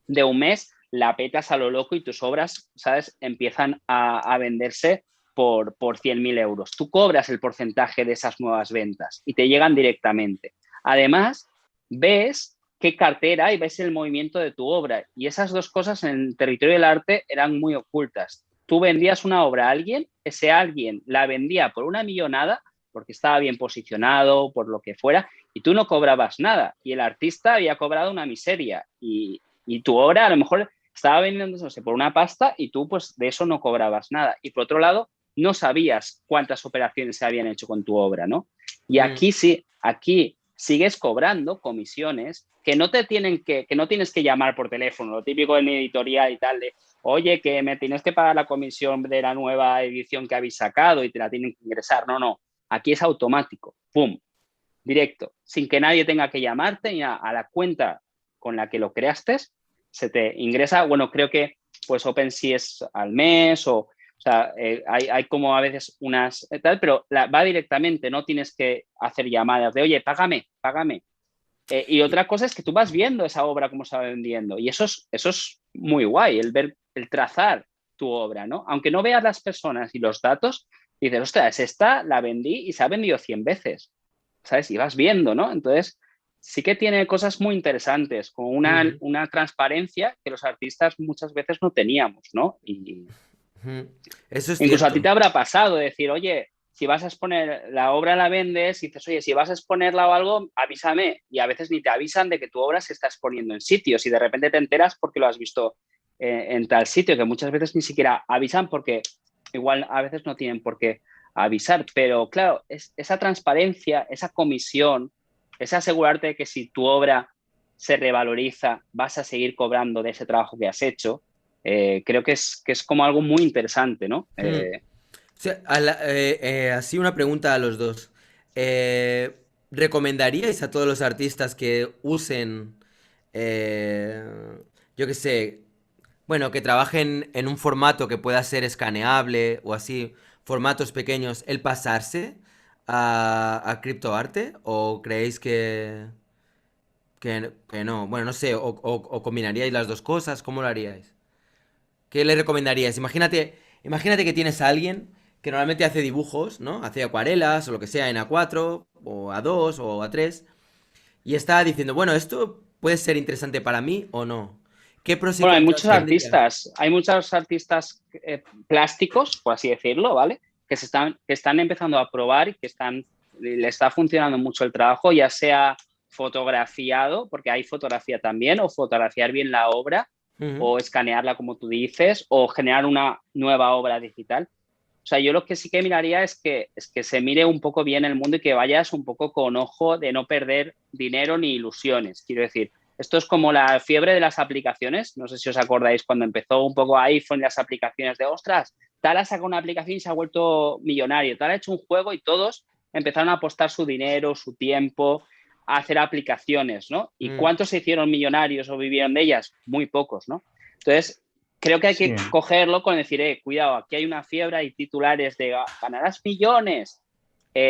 Speaker 2: un mes la petas a lo loco y tus obras, ¿sabes?, empiezan a venderse por 100.000 euros. Tú cobras el porcentaje de esas nuevas ventas y te llegan directamente. Además, ves qué cartera y ves el movimiento de tu obra. Y esas dos cosas en el territorio del arte eran muy ocultas. Tú vendías una obra a alguien, ese alguien la vendía por una millonada porque estaba bien posicionado, por lo que fuera, y tú no cobrabas nada. Y el artista había cobrado una miseria. Y tu obra a lo mejor estaba vendiendo, no sé, por una pasta y tú pues de eso no cobrabas nada. Y por otro lado, no sabías cuántas operaciones se habían hecho con tu obra, ¿no? Y aquí sí, aquí sigues cobrando comisiones que no no tienes que llamar por teléfono, lo típico en editorial y tal, de oye, que me tienes que pagar la comisión de la nueva edición que habéis sacado y te la tienen que ingresar. No, no, aquí es automático, pum, directo, sin que nadie tenga que llamarte ni a la cuenta con la que lo creaste, se te ingresa, bueno, creo que pues OpenSea es al mes o sea, hay como a veces unas tal, pero va directamente, no tienes que hacer llamadas de, oye, págame, págame. Y otra cosa es que tú vas viendo esa obra cómo se va vendiendo y eso es muy guay, el ver, el trazar tu obra, ¿no? Aunque no veas las personas y los datos, dices, ostras, esta la vendí y se ha vendido 100 veces, ¿sabes? Y vas viendo, ¿no? Entonces, sí que tiene cosas muy interesantes, con una transparencia que los artistas muchas veces no teníamos, ¿no? Y
Speaker 1: Eso es
Speaker 2: incluso a ti
Speaker 1: cierto.
Speaker 2: te habrá pasado de decir, oye, si vas a exponer la obra, la vendes y dices, oye, si vas a exponerla o algo, avísame. Y a veces ni te avisan de que tu obra se está exponiendo en sitios y de repente te enteras porque lo has visto en tal sitio, que muchas veces ni siquiera avisan porque igual a veces no tienen por qué avisar. Pero claro, esa transparencia, esa comisión, es asegurarte de que si tu obra se revaloriza, vas a seguir cobrando de ese trabajo que has hecho. Creo que es como algo muy interesante, ¿no?
Speaker 1: O sea, así una pregunta a los dos. ¿Recomendaríais a todos los artistas que usen, eh, yo qué sé, bueno, que trabajen en un formato que pueda ser escaneable o así, formatos pequeños, el pasarse a criptoarte? ¿O creéis que no? Bueno, no sé, o combinaríais las dos cosas, ¿cómo lo haríais? ¿Qué le recomendarías? Imagínate que tienes a alguien que normalmente hace dibujos, ¿no? Hace acuarelas o lo que sea en A4 o A2 o A3 y está diciendo, bueno, esto puede ser interesante para mí o no. ¿Qué pros y
Speaker 2: Bueno,
Speaker 1: contras tendría?
Speaker 2: hay muchos artistas plásticos, por así decirlo, ¿vale? Que están empezando a probar y le está funcionando mucho el trabajo, ya sea fotografiado, porque hay fotografía también, o fotografiar bien la obra,
Speaker 1: Ujú.
Speaker 2: o escanearla como tú dices, o generar una nueva obra digital. O sea, yo lo que sí que miraría es que se mire un poco bien el mundo y que vayas un poco con ojo de no perder dinero ni ilusiones. Quiero decir, esto es como la fiebre de las aplicaciones. No sé si os acordáis cuando empezó un poco iPhone y las aplicaciones de, ostras, tal ha sacado una aplicación y se ha vuelto millonario, tal ha hecho un juego y todos empezaron a apostar su dinero, su tiempo a hacer aplicaciones, ¿no? ¿Y
Speaker 1: Mm,
Speaker 2: cuántos se hicieron millonarios o vivieron de ellas? Muy pocos, ¿no? Entonces, creo que hay
Speaker 3: Sí,
Speaker 2: que cogerlo con decir, cuidado, aquí hay una fiebre, hay titulares de ganarás millones.
Speaker 3: sí,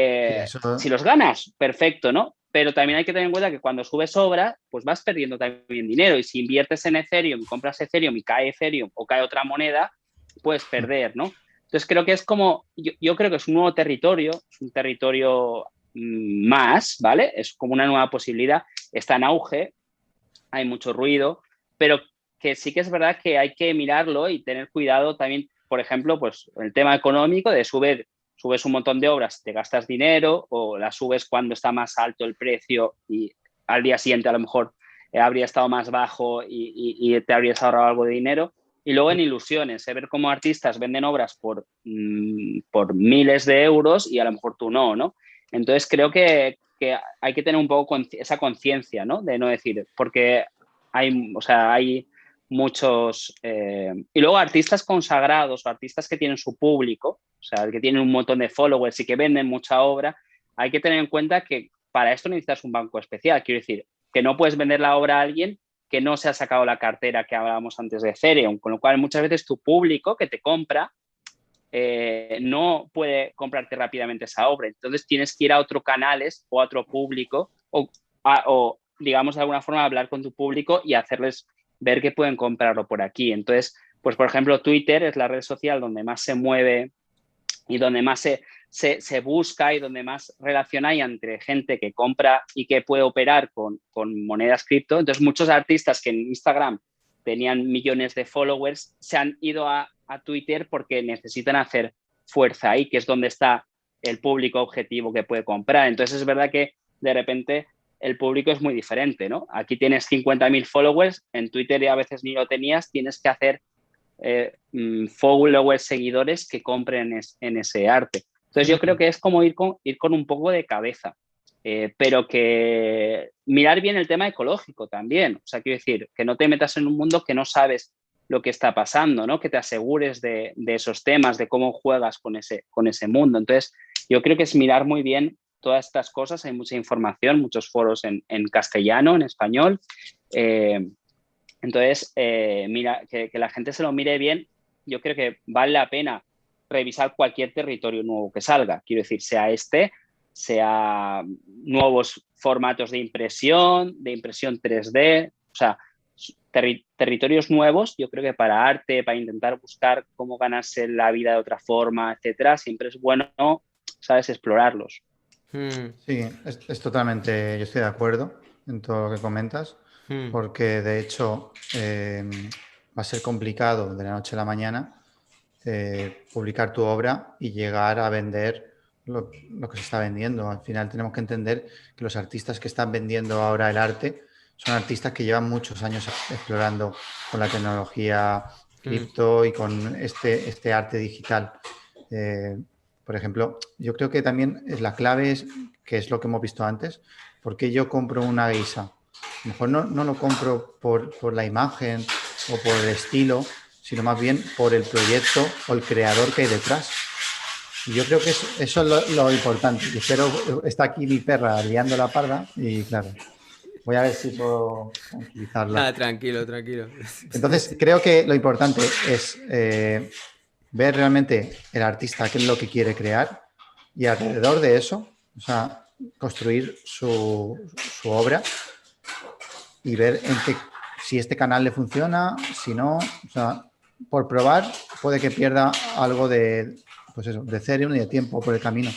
Speaker 2: Si
Speaker 3: eso,
Speaker 2: los ganas, perfecto, ¿no? Pero también hay que tener en cuenta que cuando subes obra, pues vas perdiendo también dinero. Y si inviertes en Ethereum, compras Ethereum y cae Ethereum o cae otra moneda, puedes perder, ¿no? Entonces creo que es como, yo creo que es un nuevo territorio, es un territorio más, ¿vale? Es como una nueva posibilidad, está en auge, hay mucho ruido, pero que sí que es verdad que hay que mirarlo y tener cuidado también, por ejemplo, pues el tema económico de subes un montón de obras, te gastas dinero o las subes cuando está más alto el precio y al día siguiente a lo mejor habría estado más bajo y te habrías ahorrado algo de dinero. Y luego en ilusiones, ver cómo artistas venden obras por miles de euros y a lo mejor tú no, ¿no? Entonces creo que hay que tener un poco esa conciencia, ¿no? De no decir, porque o sea, hay muchos... y luego artistas consagrados o artistas que tienen su público, o sea, que tienen un montón de followers y que venden mucha obra, hay que tener en cuenta que para esto necesitas un banco especial. Quiero decir, que no puedes vender la obra a alguien que no se ha sacado la cartera que hablábamos antes de Ethereum, con lo cual muchas veces tu público que te compra no puede comprarte rápidamente esa obra. Entonces tienes que ir a otros canales o a otro público o, digamos, de alguna forma hablar con tu público y hacerles ver que pueden comprarlo por aquí. Entonces, pues por ejemplo, Twitter es la red social donde más se mueve y donde más se busca y donde más relación hay entre gente que compra y que puede operar con monedas cripto. Entonces, muchos artistas que en Instagram tenían millones de followers se han ido a Twitter porque necesitan hacer fuerza ahí, que es donde está el público objetivo que puede comprar. Entonces, es verdad que de repente el público es muy diferente, ¿no? Aquí tienes 50.000 followers, en Twitter y a veces ni lo tenías, tienes que hacer followers, seguidores que compren en ese arte. Entonces yo creo que es como ir con un poco de cabeza, pero que mirar bien el tema ecológico también. O sea, quiero decir, que no te metas en un mundo que no sabes lo que está pasando, ¿no? Que te asegures de esos temas, de cómo juegas con ese mundo. Entonces yo creo que es mirar muy bien todas estas cosas. Hay mucha información, muchos foros en castellano, en español. Entonces, mira, que la gente se lo mire bien, yo creo que vale la pena revisar cualquier territorio nuevo que salga. Quiero decir, sea nuevos formatos de impresión 3D, o sea, territorios nuevos, yo creo que para arte, para intentar buscar cómo ganarse la vida de otra forma, etcétera, siempre es bueno, ¿sabes?, explorarlos.
Speaker 3: Sí, es totalmente, yo estoy de acuerdo en todo lo que comentas, porque de hecho va a ser complicado de la noche a la mañana publicar tu obra y llegar a vender lo que se está vendiendo. Al final tenemos que entender que los artistas que están vendiendo ahora el arte son artistas que llevan muchos años explorando con la tecnología cripto y con este arte digital. Por ejemplo, yo creo que también la clave es, que es lo que hemos visto antes, ¿por qué yo compro una geisha? A lo mejor no lo compro por la imagen o por el estilo, sino más bien por el proyecto o el creador que hay detrás. Y yo creo que eso es lo importante. Y espero, está aquí mi perra liando la parda y claro, voy a ver si puedo tranquilizarla.
Speaker 1: Ah, tranquilo, tranquilo.
Speaker 3: Entonces, creo que lo importante es ver realmente el artista qué es lo que quiere crear y alrededor de eso, o sea, construir su obra y ver si este canal le funciona, si no, o sea, por probar puede que pierda algo de Ethereum y de tiempo por el camino,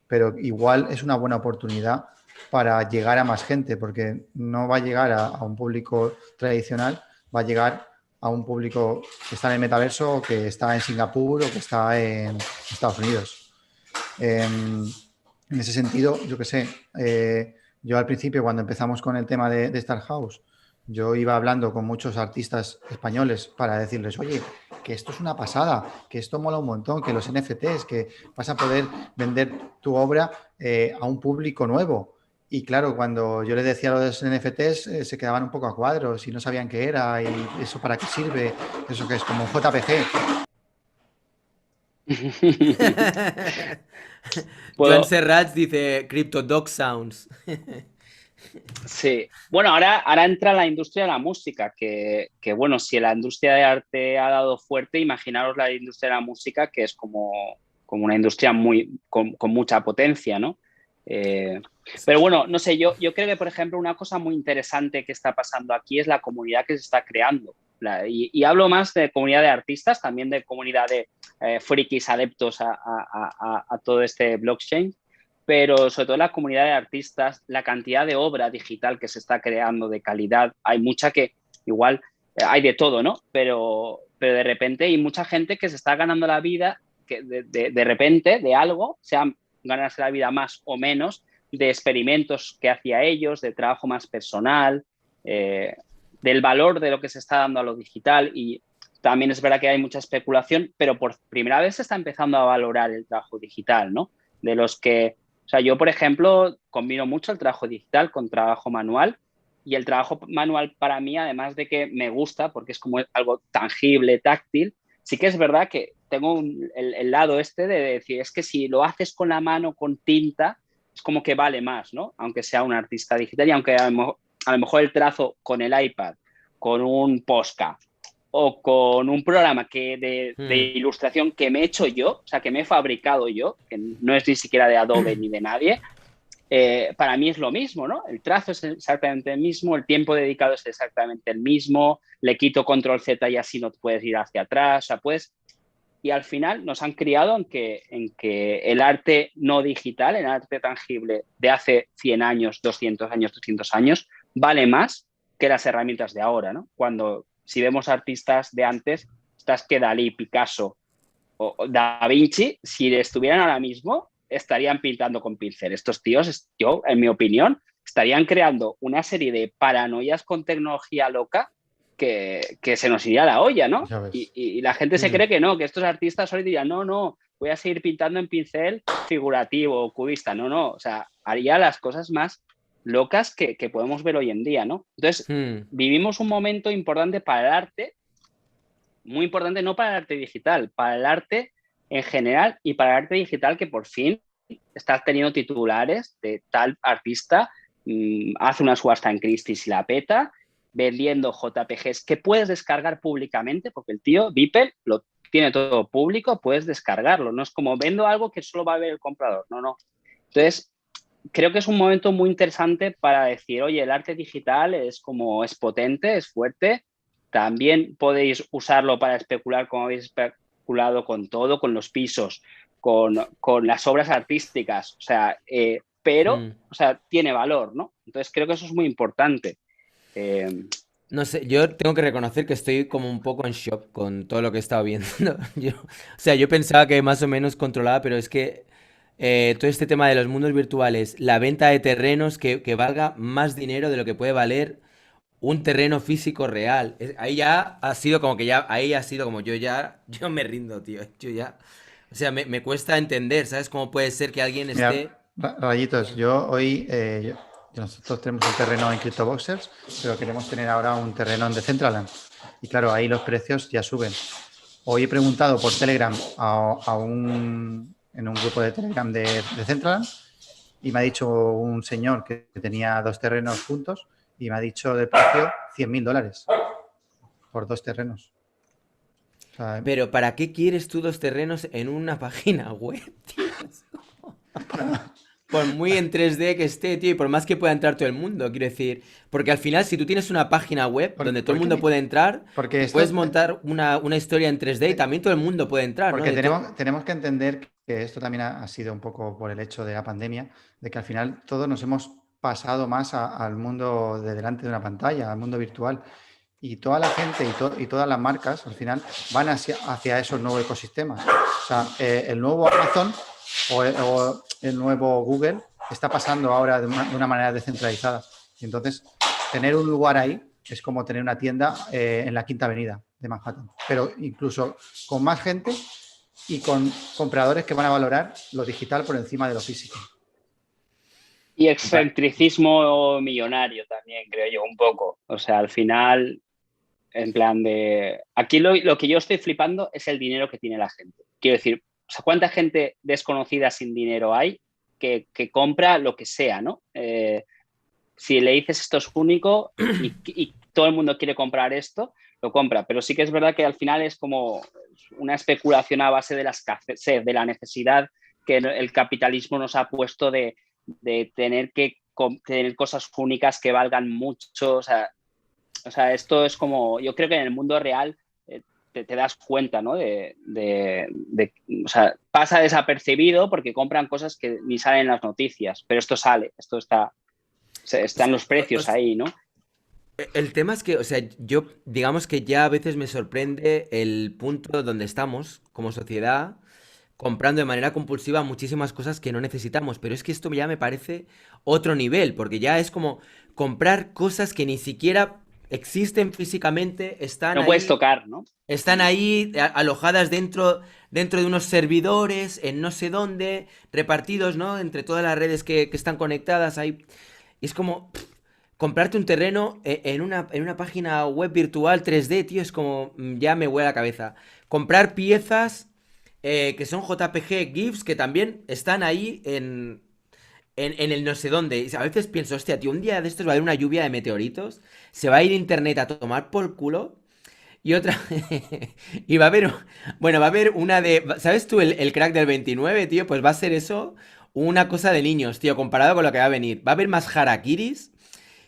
Speaker 3: pero igual es una buena oportunidad para llegar a más gente, porque no va a llegar a un público tradicional, va a llegar a un público que está en el metaverso, o que está en Singapur o que está en Estados Unidos. En ese sentido, yo qué sé, yo al principio cuando empezamos con el tema de Star House, yo iba hablando con muchos artistas españoles para decirles, oye, que esto es una pasada, que esto mola un montón, que los NFTs, que vas a poder vender tu obra a un público nuevo. Y claro, cuando yo les decía lo de los NFTs, se quedaban un poco a cuadros y no sabían qué era y eso para qué sirve, eso que es como un JPG.
Speaker 1: Joan
Speaker 2: Puedo,
Speaker 1: Serrats dice Crypto Dog Sounds.
Speaker 2: Sí, bueno, ahora entra la industria de la música, que bueno, si la industria de arte ha dado fuerte, imaginaros la industria de la música, que es como una industria con mucha potencia, ¿no? Pero bueno, no sé, yo creo que, por ejemplo, una cosa muy interesante que está pasando aquí es la comunidad que se está creando. Y hablo más de comunidad de artistas, también de comunidad de frikis adeptos a todo este blockchain, pero sobre todo en la comunidad de artistas, la cantidad de obra digital que se está creando de calidad, hay mucha que igual hay de todo, ¿no? Pero de repente hay mucha gente que se está ganando la vida, que de repente, de algo, sea ganarse la vida más o menos, de experimentos que hacía ellos, de trabajo más personal, del valor de lo que se está dando a lo digital. Y también es verdad que hay mucha especulación, pero por primera vez se está empezando a valorar el trabajo digital, ¿no? De los que, o sea, yo, por ejemplo, combino mucho el trabajo digital con trabajo manual, y el trabajo manual para mí, además de que me gusta, porque es como algo tangible, táctil, sí que es verdad que tengo el lado este de decir, es que si lo haces con la mano, con tinta, es como que vale más, ¿no? Aunque sea un artista digital y aunque a lo mejor el trazo con el iPad, con un Posca o con un programa de
Speaker 1: Mm,
Speaker 2: ilustración que me he hecho yo, o sea, que me he fabricado yo, que no es ni siquiera de Adobe ni de nadie, para mí es lo mismo, ¿no? El trazo es exactamente el mismo, el tiempo dedicado es exactamente el mismo, le quito control Z y así no puedes ir hacia atrás, o sea, puedes... Y al final nos han criado en que el arte no digital, el arte tangible de hace 100 años, 200 años, 300 años, vale más que las herramientas de ahora, ¿no? Cuando, si vemos artistas de antes, estás que Dalí, Picasso o Da Vinci, si estuvieran ahora mismo, estarían pintando con pincel. Estos tíos, yo, en mi opinión, estarían creando una serie de paranoias con tecnología loca que se nos iría a la olla, ¿no?
Speaker 3: Ya ves.
Speaker 2: Y la gente se
Speaker 1: mm.
Speaker 2: cree que no, que estos artistas hoy dirían, no, no, voy a seguir pintando en pincel figurativo o cubista. No, no, o sea, haría las cosas más locas que podemos ver hoy en día, ¿no? Entonces,
Speaker 1: Mm.
Speaker 2: vivimos un momento importante para el arte, muy importante no para el arte digital, para el arte en general y para el arte digital que por fin está teniendo titulares de tal artista, hace una subasta en Christie's y la peta, vendiendo JPGs que puedes descargar públicamente, porque el tío, Beeple, lo tiene todo público, puedes descargarlo, no es como vendo algo que solo va a ver el comprador, no, no. Entonces, creo que es un momento muy interesante para decir, oye, el arte digital es potente, es fuerte, también podéis usarlo para especular como habéis especulado con todo, con los pisos, con las obras artísticas, o sea, pero,
Speaker 1: Mm.
Speaker 2: o sea, tiene valor, ¿no? Entonces creo que eso es muy importante. Eh,
Speaker 1: No sé, yo tengo que reconocer que estoy como un poco en shock con todo lo que he estado viendo. O sea, yo pensaba que más o menos controlaba, pero es que todo este tema de los mundos virtuales, la venta de terrenos que valga más dinero de lo que puede valer un terreno físico real. Ahí ya ha sido como que ya, ahí ha sido como yo me rindo, tío. Yo ya, o sea, me cuesta entender, ¿sabes? ¿Cómo puede ser que alguien esté...
Speaker 3: Mira, Rayitos, yo hoy, nosotros tenemos un terreno en CryptoBoxers, pero queremos tener ahora un terreno en Decentraland. Y claro, ahí los precios ya suben. Hoy he preguntado por Telegram en un grupo de Telegram de Decentraland y me ha dicho un señor que tenía 2 terrenos juntos y me ha dicho de precio $100.000 por 2 terrenos. O sea,
Speaker 1: Pero ¿para qué quieres tú dos terrenos en una página web, tío? Por muy en 3D que esté, tío, y por más que pueda entrar todo el mundo, quiero decir. Porque al final, si tú tienes una página web donde todo el
Speaker 3: porque,
Speaker 1: mundo puede entrar,
Speaker 3: porque
Speaker 1: tú puedes
Speaker 3: esto,
Speaker 1: montar una historia en 3D y también todo el mundo puede entrar, ¿no?
Speaker 3: porque tenemos que entender que esto también ha sido un poco por el hecho de la pandemia, de que al final todos nos hemos pasado más al mundo de delante de una pantalla, al mundo virtual. Y toda la gente y todas las marcas al final van hacia esos nuevos ecosistemas. O sea, el nuevo Amazon o el nuevo Google está pasando ahora de una manera descentralizada. Y entonces, tener un lugar ahí es como tener una tienda en la Quinta Avenida de Manhattan, pero incluso con más gente y con compradores que van a valorar lo digital por encima de lo físico.
Speaker 2: y excentricismo millonario también, creo yo, un poco. O sea, al final, en plan de... Aquí lo que yo estoy flipando es el dinero que tiene la gente. Quiero decir, o sea, ¿cuánta gente desconocida sin dinero hay que compra lo que sea, ¿no? Si le dices esto es único y todo el mundo quiere comprar esto, lo compra. Pero sí que es verdad que al final es como una especulación a base de la escasez, de la necesidad que el capitalismo nos ha puesto de tener que tener cosas únicas que valgan mucho. O sea, esto es como, yo creo que en el mundo real te das cuenta, ¿no? O sea, pasa desapercibido porque compran cosas que ni salen en las noticias, pero esto sale, esto están los precios ahí, ¿no?
Speaker 1: El tema es que, o sea, yo digamos que ya a veces me sorprende el punto donde estamos como sociedad comprando de manera compulsiva muchísimas cosas que no necesitamos, pero es que esto ya me parece otro nivel, porque ya es como comprar cosas que ni siquiera existen físicamente,
Speaker 2: No puedes tocar, ¿no?
Speaker 1: están ahí alojadas dentro de unos servidores, en no sé dónde, repartidos, ¿no? Entre todas las redes que están conectadas ahí. Y es como comprarte un terreno en una página web virtual 3D, tío, es como ya me huele la cabeza. Comprar piezas que son JPG GIFs que también están ahí en el no sé dónde. Y a veces pienso, hostia, tío, un día de estos va a haber una lluvia de meteoritos, se va a ir internet a tomar por culo. Y otra. Y va a haber. Bueno, va a haber una de. ¿Sabes tú el crack del 29, tío? Pues va a ser eso una cosa de niños, tío, comparado con lo que va a venir. Va a haber más harakiris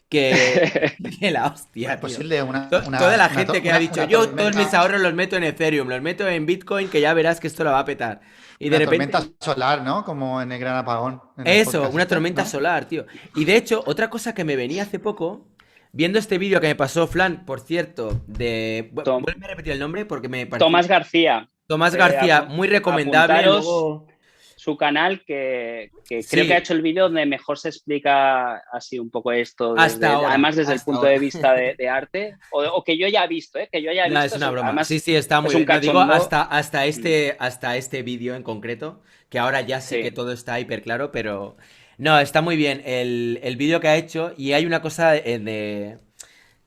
Speaker 1: que, que la
Speaker 3: Bueno,
Speaker 1: hostia,
Speaker 3: es
Speaker 1: tío.
Speaker 3: posible
Speaker 1: Toda la gente que ha dicho,
Speaker 3: una
Speaker 1: yo todos mis
Speaker 3: tormenta.
Speaker 1: ahorros los meto en Ethereum, los meto en Bitcoin, que ya verás que esto lo va a petar. Y de
Speaker 3: Una
Speaker 1: repente.
Speaker 3: tormenta solar, ¿no? Como en el Gran Apagón, en el
Speaker 1: Eso,
Speaker 3: podcast
Speaker 1: una
Speaker 3: este,
Speaker 1: tormenta
Speaker 3: ¿no?
Speaker 1: solar, tío. Y de hecho, otra cosa que me venía hace poco, viendo este vídeo que me pasó Flan, por cierto, de...
Speaker 2: Tom-
Speaker 1: Vuelve a repetir el nombre porque me pareció...
Speaker 2: Tomás García,
Speaker 1: Tomás García, muy recomendable,
Speaker 2: apuntaros
Speaker 1: luego...
Speaker 2: su canal que creo que ha
Speaker 1: Sí,
Speaker 2: hecho el vídeo donde mejor se explica así un poco esto, además desde el
Speaker 1: hasta
Speaker 2: punto de
Speaker 1: ahora.
Speaker 2: vista de arte, o que yo ya he visto, que yo ya he
Speaker 1: No,
Speaker 2: visto,
Speaker 1: es una broma. Sí,
Speaker 2: además
Speaker 1: sí, está muy
Speaker 2: es un
Speaker 1: bien. No digo
Speaker 2: cachondo. Mm,
Speaker 1: hasta este vídeo en concreto, que ahora ya sé que
Speaker 2: sí.
Speaker 1: todo está hiper claro, pero... No, está muy bien el vídeo que ha hecho y hay una cosa que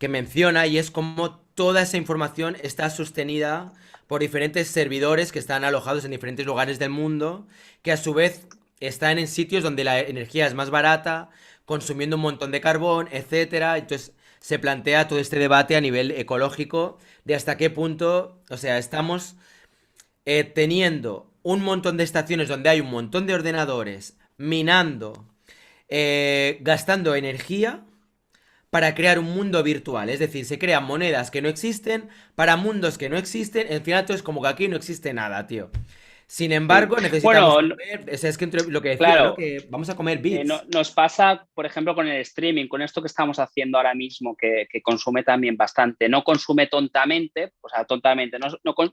Speaker 1: menciona y es cómo toda esa información está sostenida por diferentes servidores que están alojados en diferentes lugares del mundo, que a su vez están en sitios donde la energía es más barata, consumiendo un montón de carbón, etcétera. Entonces se plantea todo este debate a nivel ecológico de hasta qué punto, o sea, estamos teniendo un montón de estaciones donde hay un montón de ordenadores minando, gastando energía para crear un mundo virtual. Es decir, se crean monedas que no existen para mundos que no existen. Al final todo es como que aquí no existe nada, tío. Sin
Speaker 2: Sí.
Speaker 1: embargo, necesitamos
Speaker 2: Bueno,
Speaker 1: comer. O sea, es que lo que decía, ¿no?
Speaker 2: claro,
Speaker 1: Que vamos a comer bits.
Speaker 2: nos pasa, por ejemplo, con el streaming, con esto que estamos haciendo ahora mismo, que consume también bastante. No consume tontamente, o sea, tontamente,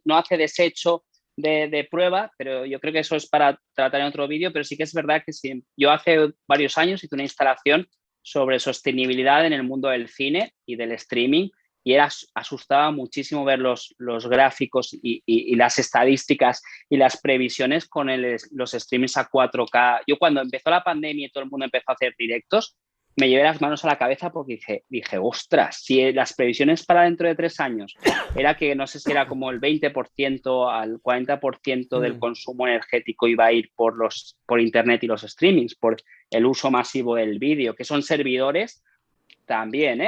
Speaker 2: no hace desecho de prueba, pero yo creo que eso es para tratar en otro vídeo, pero sí que es verdad que sí. Yo hace varios años hice una instalación sobre sostenibilidad en el mundo del cine y del streaming y asustaba muchísimo ver los gráficos y las estadísticas y las previsiones con los streamings a 4K. Yo cuando empezó la pandemia y todo el mundo empezó a hacer directos, me llevé las manos a la cabeza porque dije, ostras, si las previsiones para dentro de 3 años era que no sé si era como el 20% al 40% del
Speaker 1: Mm.
Speaker 2: consumo energético iba a ir por Internet y los streamings, por el uso masivo del vídeo, que son servidores también,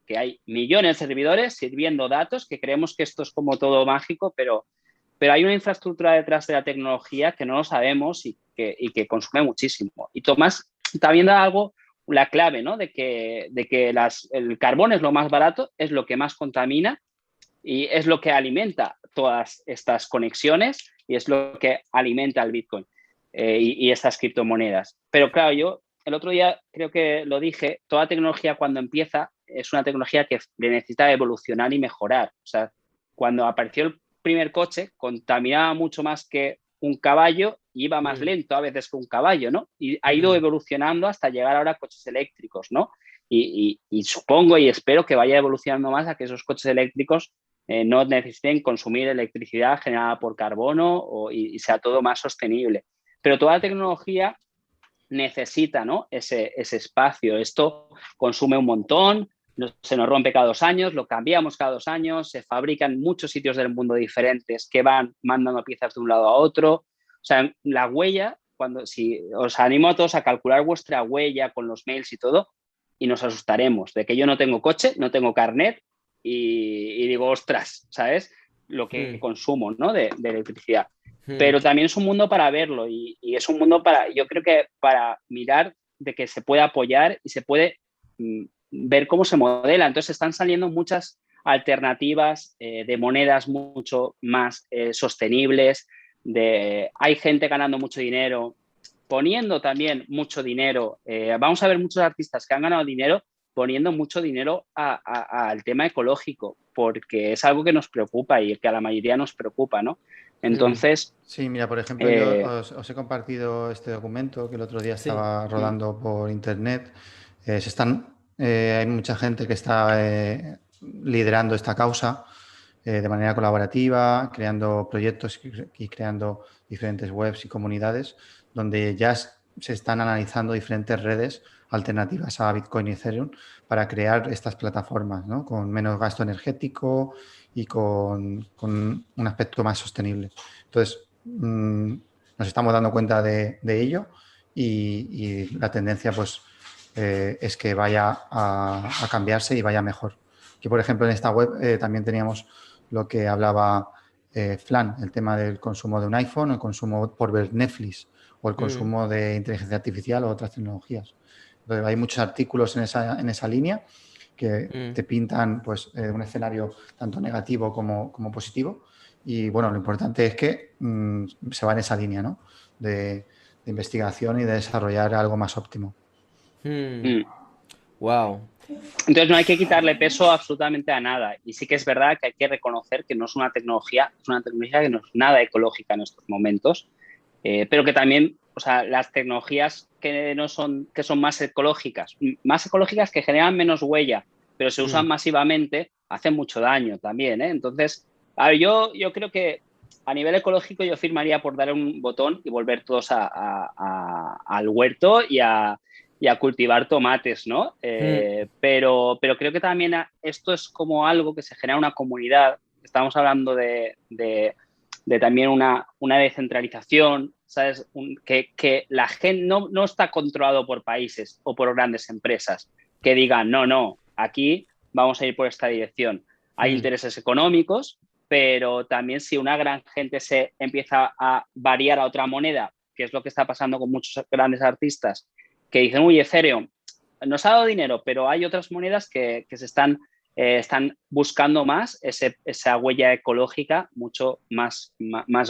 Speaker 2: que hay millones de servidores sirviendo datos, que creemos que esto es como todo mágico, pero hay una infraestructura detrás de la tecnología que no lo sabemos y que consume muchísimo. Y Tomás también da algo, la clave, ¿no? De que el carbón es lo más barato, es lo que más contamina y es lo que alimenta todas estas conexiones y es lo que alimenta el Bitcoin y estas criptomonedas. Pero claro, yo el otro día creo que lo dije, toda tecnología cuando empieza es una tecnología que necesita evolucionar y mejorar. O sea, cuando apareció el primer coche, contaminaba mucho más que un caballo y iba más
Speaker 1: Mm.
Speaker 2: lento a veces que un caballo, ¿no? Y ha ido
Speaker 1: Mm.
Speaker 2: evolucionando hasta llegar ahora a coches eléctricos, ¿no? Y supongo y espero que vaya evolucionando más a que esos coches eléctricos no necesiten consumir electricidad generada por carbono y sea todo más sostenible. Pero toda la tecnología necesita, ¿no? ese espacio. Esto consume un montón, se nos rompe cada 2 años, lo cambiamos cada 2 años, se fabrican en muchos sitios del mundo diferentes que van mandando piezas de un lado a otro. O sea, la huella, si os animo a todos a calcular vuestra huella con los mails y todo, y nos asustaremos de que yo no tengo coche, no tengo carnet y digo, ostras, ¿sabes? Lo que
Speaker 1: Mm.
Speaker 2: consumo, ¿no? de electricidad.
Speaker 1: Mm.
Speaker 2: Pero también es un mundo para verlo y es un mundo yo creo que para mirar de que se puede apoyar y se puede ver cómo se modela. Entonces están saliendo muchas alternativas de monedas mucho más sostenibles, hay gente ganando mucho dinero, poniendo también mucho dinero. Vamos a ver muchos artistas que han ganado dinero poniendo mucho dinero al tema ecológico, porque es algo que nos preocupa y que a la mayoría nos preocupa, ¿no?
Speaker 1: Mm.
Speaker 2: Entonces,
Speaker 3: Sí, mira, por ejemplo, yo
Speaker 2: eh,
Speaker 3: os he compartido este documento que el otro día
Speaker 1: Sí.
Speaker 3: estaba
Speaker 2: mm,
Speaker 3: rodando por internet. Hay mucha gente que está liderando esta causa de manera colaborativa, creando proyectos y creando diferentes webs y comunidades donde ya se están analizando diferentes redes alternativas a Bitcoin y Ethereum para crear estas plataformas, ¿no? Con menos gasto energético y con un aspecto más sostenible. Entonces, nos estamos dando cuenta de ello y la tendencia pues es que vaya a cambiarse y vaya mejor. Aquí, por ejemplo, en esta web también teníamos lo que hablaba Flan, el tema del consumo de un iPhone, el consumo por ver Netflix o el
Speaker 1: Mm,
Speaker 3: consumo de inteligencia artificial o otras tecnologías. Entonces, hay muchos artículos en esa línea que
Speaker 1: mm.
Speaker 3: te pintan pues, un escenario tanto negativo como positivo. Y bueno, lo importante es que se va en esa línea, ¿no? De investigación y de desarrollar algo más óptimo.
Speaker 2: Mm.
Speaker 1: Wow.
Speaker 2: Entonces no hay que quitarle peso absolutamente a nada. Y sí que es verdad que hay que reconocer que no es una tecnología que no es nada ecológica en estos momentos, pero que también, o sea, las tecnologías que no son, que son más ecológicas que generan menos huella, pero se usan
Speaker 1: Mm,
Speaker 2: masivamente, hacen mucho daño también, ¿eh? Entonces, a ver, yo creo que a nivel ecológico yo firmaría por dar un botón y volver todos al huerto y a cultivar tomates, ¿no?
Speaker 1: mm,
Speaker 2: Pero creo que también esto es como algo que se genera una comunidad. Estamos hablando de también una descentralización, ¿sabes? Que la gente no está controlado por países o por grandes empresas que digan, no, aquí vamos a ir por esta dirección. Hay
Speaker 1: mm.
Speaker 2: intereses económicos, pero también si una gran gente se empieza a variar a otra moneda, que es lo que está pasando con muchos grandes artistas, que dicen, uy, Ethereum nos ha dado dinero, pero hay otras monedas que se están buscando más esa huella ecológica mucho más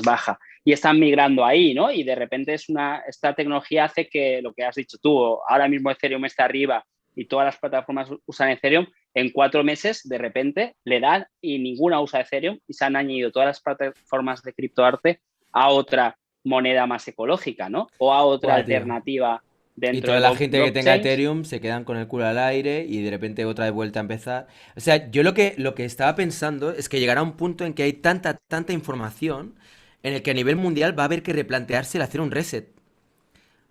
Speaker 2: baja y están migrando ahí, ¿no? Y de repente esta tecnología hace que lo que has dicho tú, ahora mismo Ethereum está arriba y todas las plataformas usan Ethereum, en 4 meses de repente le dan y ninguna usa Ethereum y se han añadido todas las plataformas de criptoarte a otra moneda más ecológica, ¿no? O a otra
Speaker 1: Buah, tío.
Speaker 2: alternativa
Speaker 1: Y
Speaker 2: dentro de
Speaker 1: toda la gente que tenga
Speaker 2: blockchains.
Speaker 1: Ethereum se quedan con el culo al aire y de repente otra vez vuelta a empezar. O sea, yo lo que estaba pensando es que llegará un punto en que hay tanta información en el que a nivel mundial va a haber que replantearse el hacer un reset.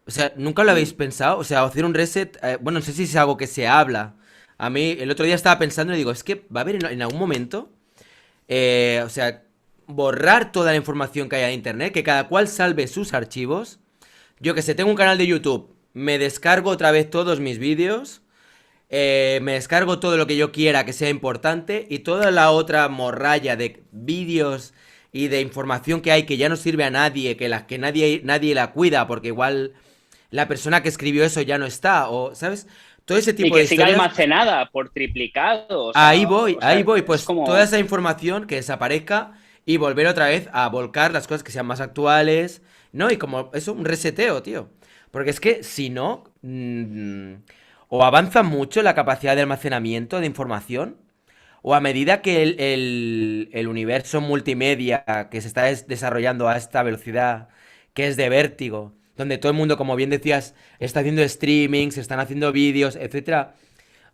Speaker 1: O sea, ¿nunca lo habéis
Speaker 2: Mm.
Speaker 1: pensado? O sea, hacer un reset, bueno, no sé si es algo que se habla. A mí el otro día estaba pensando y digo, es que va a haber en algún momento, o sea, borrar toda la información que haya en Internet, que cada cual salve sus archivos. Yo que sé, tengo un canal de YouTube, me descargo otra vez todos mis vídeos, me descargo todo lo que yo quiera que sea importante y toda la otra morralla de vídeos y de información que hay que ya no sirve a nadie, que nadie la cuida porque igual la persona que escribió eso ya no está, o, ¿sabes? Todo ese
Speaker 2: Y
Speaker 1: tipo de
Speaker 2: que siga
Speaker 1: historias,
Speaker 2: almacenada por triplicado, o
Speaker 1: ahí
Speaker 2: sea,
Speaker 1: voy,
Speaker 2: es
Speaker 1: pues toda
Speaker 2: como...
Speaker 1: esa información que desaparezca y volver otra vez a volcar las cosas que sean más actuales, ¿no? Y como eso, un reseteo, tío. Porque es que si no, o avanza mucho la capacidad de almacenamiento de información, o a medida que el universo multimedia que se está desarrollando a esta velocidad, que es de vértigo, donde todo el mundo, como bien decías, está haciendo streaming, se están haciendo vídeos, etcétera,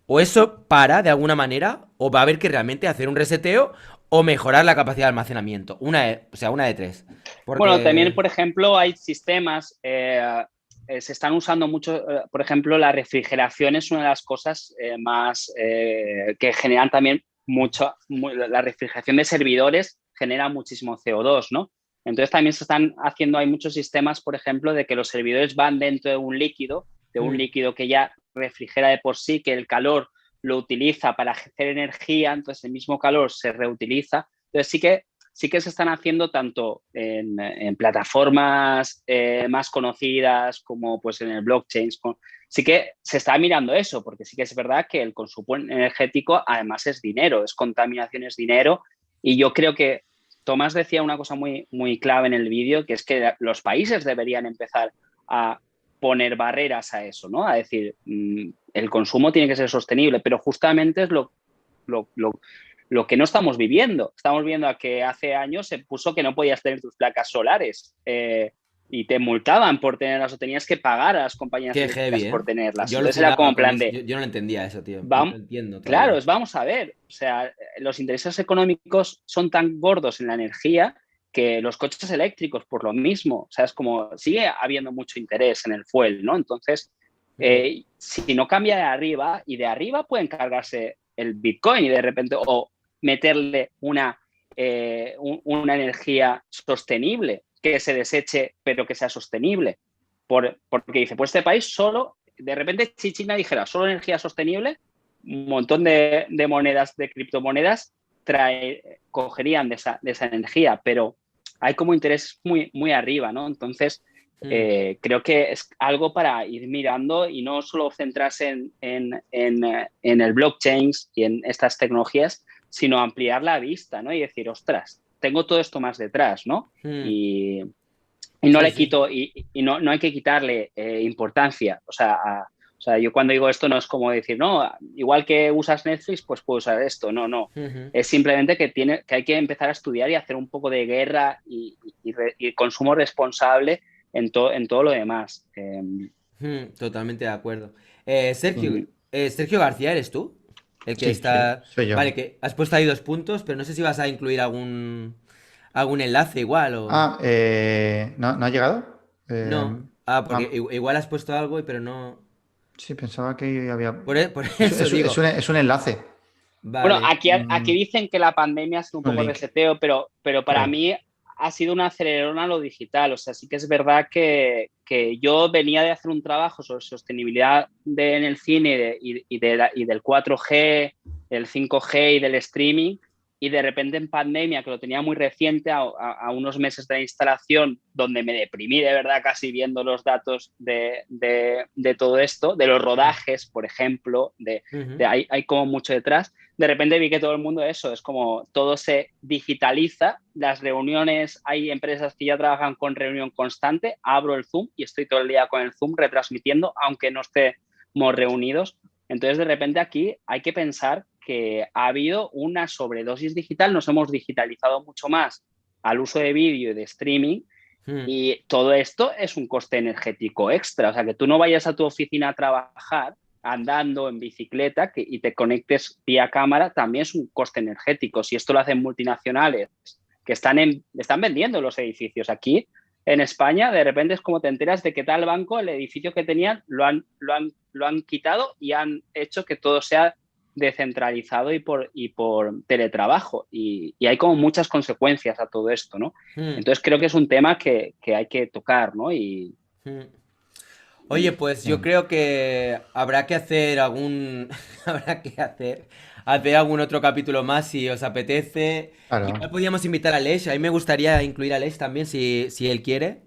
Speaker 1: o eso para de alguna manera, o va a haber que realmente hacer un reseteo o mejorar la capacidad de almacenamiento. O sea, una de tres.
Speaker 2: Bueno, también,
Speaker 1: Porque...
Speaker 2: por ejemplo, hay sistemas, se están usando mucho, por ejemplo, la refrigeración es una de las cosas más que generan también la refrigeración de servidores genera muchísimo CO2, ¿no? Entonces también se están haciendo, hay muchos sistemas, por ejemplo, de que los servidores van dentro de un
Speaker 1: mm,
Speaker 2: líquido que ya refrigera de por sí, que el calor lo utiliza para hacer energía, entonces el mismo calor se reutiliza. Entonces sí que se están haciendo tanto en plataformas más conocidas como pues en el blockchain. Sí que se está mirando eso, porque sí que es verdad que el consumo energético además es dinero, es contaminación, es dinero. Y yo creo que Tomás decía una cosa muy clave en el vídeo, que es que los países deberían empezar a poner barreras a eso, ¿no? A decir, el consumo tiene que ser sostenible, pero justamente es lo, lo, lo que no estamos viviendo. Estamos viendo a que hace años se puso que no podías tener tus placas solares y te multaban por tenerlas o tenías que pagar a las compañías
Speaker 1: qué
Speaker 2: eléctricas
Speaker 1: heavy, ¿eh?
Speaker 2: por tenerlas.
Speaker 1: Yo
Speaker 2: Entonces era como
Speaker 1: alucinaba
Speaker 2: en
Speaker 1: con
Speaker 2: plan
Speaker 1: eso.
Speaker 2: de,
Speaker 1: Yo no lo entendía eso, tío. No lo
Speaker 2: vamos,
Speaker 1: entiendo
Speaker 2: claro,
Speaker 1: todavía.
Speaker 2: vamos a ver. O sea, los intereses económicos son tan gordos en la energía que los coches eléctricos, por lo mismo, o sea, es como, sigue habiendo mucho interés en el fuel, ¿no? Entonces,
Speaker 1: Mm,
Speaker 2: si no cambia de arriba, y de arriba pueden cargarse el Bitcoin y de repente, o meterle una energía sostenible, que se deseche, pero que sea sostenible. porque dice, pues este país solo, de repente, si China dijera solo energía sostenible, un montón de monedas, de criptomonedas, cogerían de esa energía, pero hay como interés muy, muy arriba, ¿no? Entonces, creo que es algo para ir mirando y no solo centrarse en el blockchain y en estas tecnologías, sino ampliar la vista, ¿no? Y decir, ostras, tengo todo esto más detrás, ¿no? Y no
Speaker 1: Sí,
Speaker 2: le
Speaker 1: sí.
Speaker 2: quito, y no hay que quitarle importancia. O sea, yo cuando digo esto no es como decir, no, igual que usas Netflix, pues puedo usar esto. No, no.
Speaker 1: Ujú.
Speaker 2: Es simplemente que hay que empezar a estudiar y hacer un poco de guerra y consumo responsable en todo lo demás.
Speaker 1: Totalmente de acuerdo.
Speaker 2: Ujú.
Speaker 1: Sergio García, ¿eres tú? El que
Speaker 3: Sí, soy,
Speaker 1: está...
Speaker 3: soy yo.
Speaker 1: Vale, que has puesto ahí 2 puntos, pero no sé si vas a incluir algún enlace igual o...
Speaker 3: ¿No, no ha llegado?
Speaker 1: No. Ah, porque
Speaker 3: Ah,
Speaker 1: igual has puesto algo, pero no...
Speaker 3: sí, pensaba que había...
Speaker 1: Por eso digo.
Speaker 3: Es un enlace,
Speaker 2: Bueno,
Speaker 1: Vale.
Speaker 2: aquí dicen que la pandemia ha sido un
Speaker 3: un
Speaker 2: poco
Speaker 3: link.
Speaker 2: reseteo, pero para
Speaker 3: Claro.
Speaker 2: mí ha sido un acelerón a lo digital. O sea, sí que es verdad que yo venía de hacer un trabajo sobre sostenibilidad en el cine y del 4G, del 5G y del streaming. Y de repente en pandemia, que lo tenía muy reciente, a unos meses de instalación, donde me deprimí de verdad casi viendo los datos de todo esto, de los rodajes, por ejemplo,
Speaker 1: Ujú.
Speaker 2: hay como mucho detrás. De repente vi que todo el mundo eso, es como todo se digitaliza, las reuniones, hay empresas que ya trabajan con reunión constante, abro el Zoom y estoy todo el día con el Zoom retransmitiendo, aunque no estemos reunidos. Entonces, de repente aquí hay que pensar que ha habido una sobredosis digital, nos hemos digitalizado mucho más al uso de vídeo y de streaming,
Speaker 1: Mm.
Speaker 2: y todo esto es un coste energético extra. O sea, que tú no vayas a tu oficina a trabajar andando en bicicleta y te conectes vía cámara, también es un coste energético. Si esto lo hacen multinacionales que están vendiendo los edificios aquí en España, de repente es como te enteras de que tal banco, el edificio que tenían, lo han quitado y han hecho que todo sea descentralizado y por teletrabajo. Y hay como muchas consecuencias a todo esto, ¿no?
Speaker 1: Mm.
Speaker 2: Entonces creo que es un tema que hay que tocar, ¿no?
Speaker 1: Mm. Oye, pues yo
Speaker 3: Bien.
Speaker 1: creo que habrá que hacer habrá que hacer algún otro capítulo más si os apetece. Igual
Speaker 3: Claro.
Speaker 1: podríamos invitar a Lesh, a mí me gustaría incluir a Lesh también si él quiere,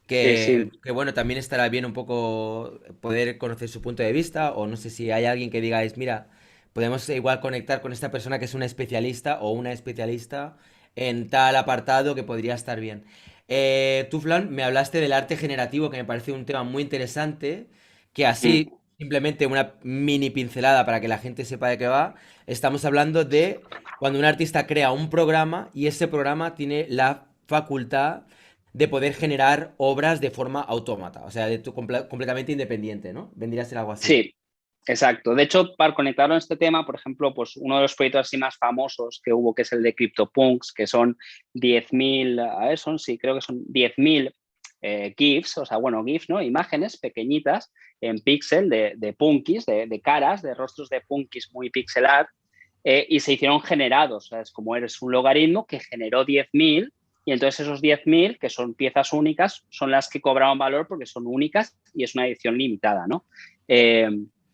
Speaker 2: Sí, sí.
Speaker 1: que bueno, también estará bien un poco poder conocer su punto de vista, o no sé si hay alguien que digáis, mira, podemos igual conectar con esta persona que es una especialista o una especialista en tal apartado que podría estar bien. Tú, Flan, me hablaste del arte generativo, que me parece un tema muy interesante, que
Speaker 2: Mm.
Speaker 1: así, simplemente una mini pincelada para que la gente sepa de qué va, estamos hablando de cuando un artista crea un programa y ese programa tiene la facultad de poder generar obras de forma autómata, o sea, completamente independiente, ¿no? Vendría a ser algo así.
Speaker 2: Sí, exacto. De hecho, para conectarlo en este tema, por ejemplo, pues uno de los proyectos así más famosos que hubo, que es el de CryptoPunks, que son 10.000, a ver, sí, creo que son 10.000 GIFs, o sea, bueno, GIFs, ¿no? Imágenes pequeñitas en píxel de punkis, de caras, de rostros de punkis muy pixel art, y se hicieron generados, o sea, es como eres un logaritmo que generó 10.000 y entonces esos 10.000, que son piezas únicas, son las que cobraban valor porque son únicas y es una edición limitada, ¿no? Eh,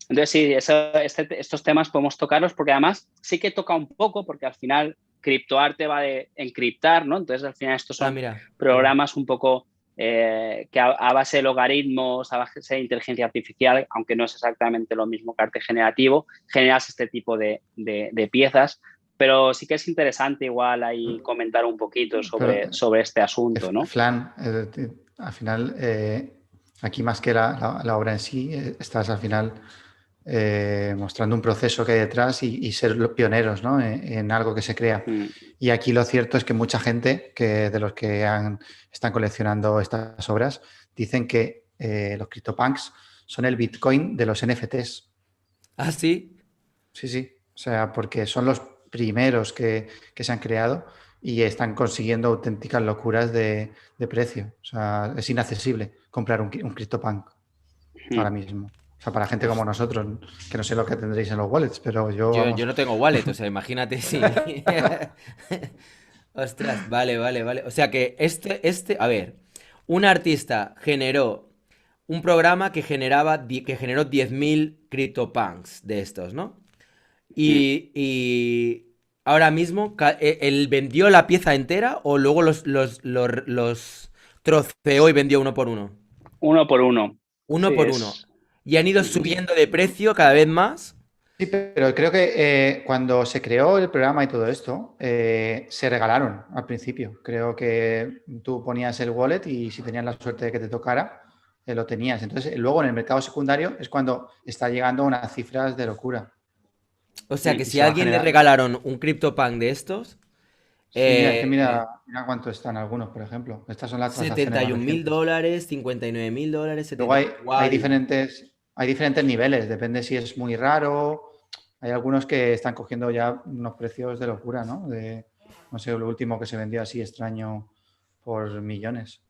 Speaker 2: entonces, sí, estos temas podemos tocarlos porque además sí que toca un poco porque al final criptoarte va de encriptar, ¿no? Entonces, al final estos
Speaker 1: Ah,
Speaker 2: son
Speaker 1: mira, qué guay.
Speaker 2: programas un poco que a base de logaritmos, a base de inteligencia artificial, aunque no es exactamente lo mismo que arte generativo, generas este tipo de piezas. Pero sí que es interesante igual ahí comentar un poquito
Speaker 3: Pero,
Speaker 2: sobre este asunto, ¿no?
Speaker 3: Flan, al final, aquí más que la obra en sí, estás al final mostrando un proceso que hay detrás y ser los pioneros, ¿no? En algo que se crea.
Speaker 2: Mm.
Speaker 3: Y aquí lo cierto es que mucha gente de los que están coleccionando estas obras dicen que los CryptoPunks son el Bitcoin de los NFTs.
Speaker 1: Ah, sí.
Speaker 3: Sí, sí. O sea, porque son los primeros que se han creado y están consiguiendo auténticas locuras de precio. O sea, es inaccesible comprar un CryptoPunk ahora
Speaker 2: Mm.
Speaker 3: mismo. O sea, para gente
Speaker 1: Uf,
Speaker 3: como nosotros, que no sé lo que tendréis en los wallets, pero yo,
Speaker 1: yo
Speaker 3: vamos.
Speaker 1: no tengo wallet, o sea, imagínate si... Ostras, vale, vale, vale. O sea que a ver, un artista generó un programa que generó 10.000 CryptoPunks de estos, ¿no? Y ahora mismo, ¿él vendió la pieza entera o luego los troceó y vendió uno por uno?
Speaker 2: Uno por uno.
Speaker 1: Uno
Speaker 2: Sí,
Speaker 1: por uno.
Speaker 2: es.
Speaker 1: Y han ido subiendo de precio cada vez más.
Speaker 3: Sí, pero creo que cuando se creó el programa y todo esto, se regalaron al principio. Creo que tú ponías el wallet y si tenías la suerte de que te tocara, lo tenías. Entonces, luego en el mercado secundario es cuando está llegando a unas cifras de locura
Speaker 1: O sea que
Speaker 3: y
Speaker 1: si
Speaker 3: se
Speaker 1: a
Speaker 3: va a
Speaker 1: alguien le
Speaker 3: generar.
Speaker 1: regalaron un CryptoPunk de estos,
Speaker 3: Sí, mira, es que
Speaker 1: eh,
Speaker 3: mira cuánto están algunos, por ejemplo. Estas son las transacciones
Speaker 1: setenta y
Speaker 3: más
Speaker 1: un mil
Speaker 3: recientes.
Speaker 1: dólares, $59.000,
Speaker 3: Luego
Speaker 1: 70 igual.
Speaker 3: hay diferentes niveles, depende si es muy raro. Hay algunos que están cogiendo ya unos precios de locura, ¿no? No sé, lo último que se vendió así extraño por millones.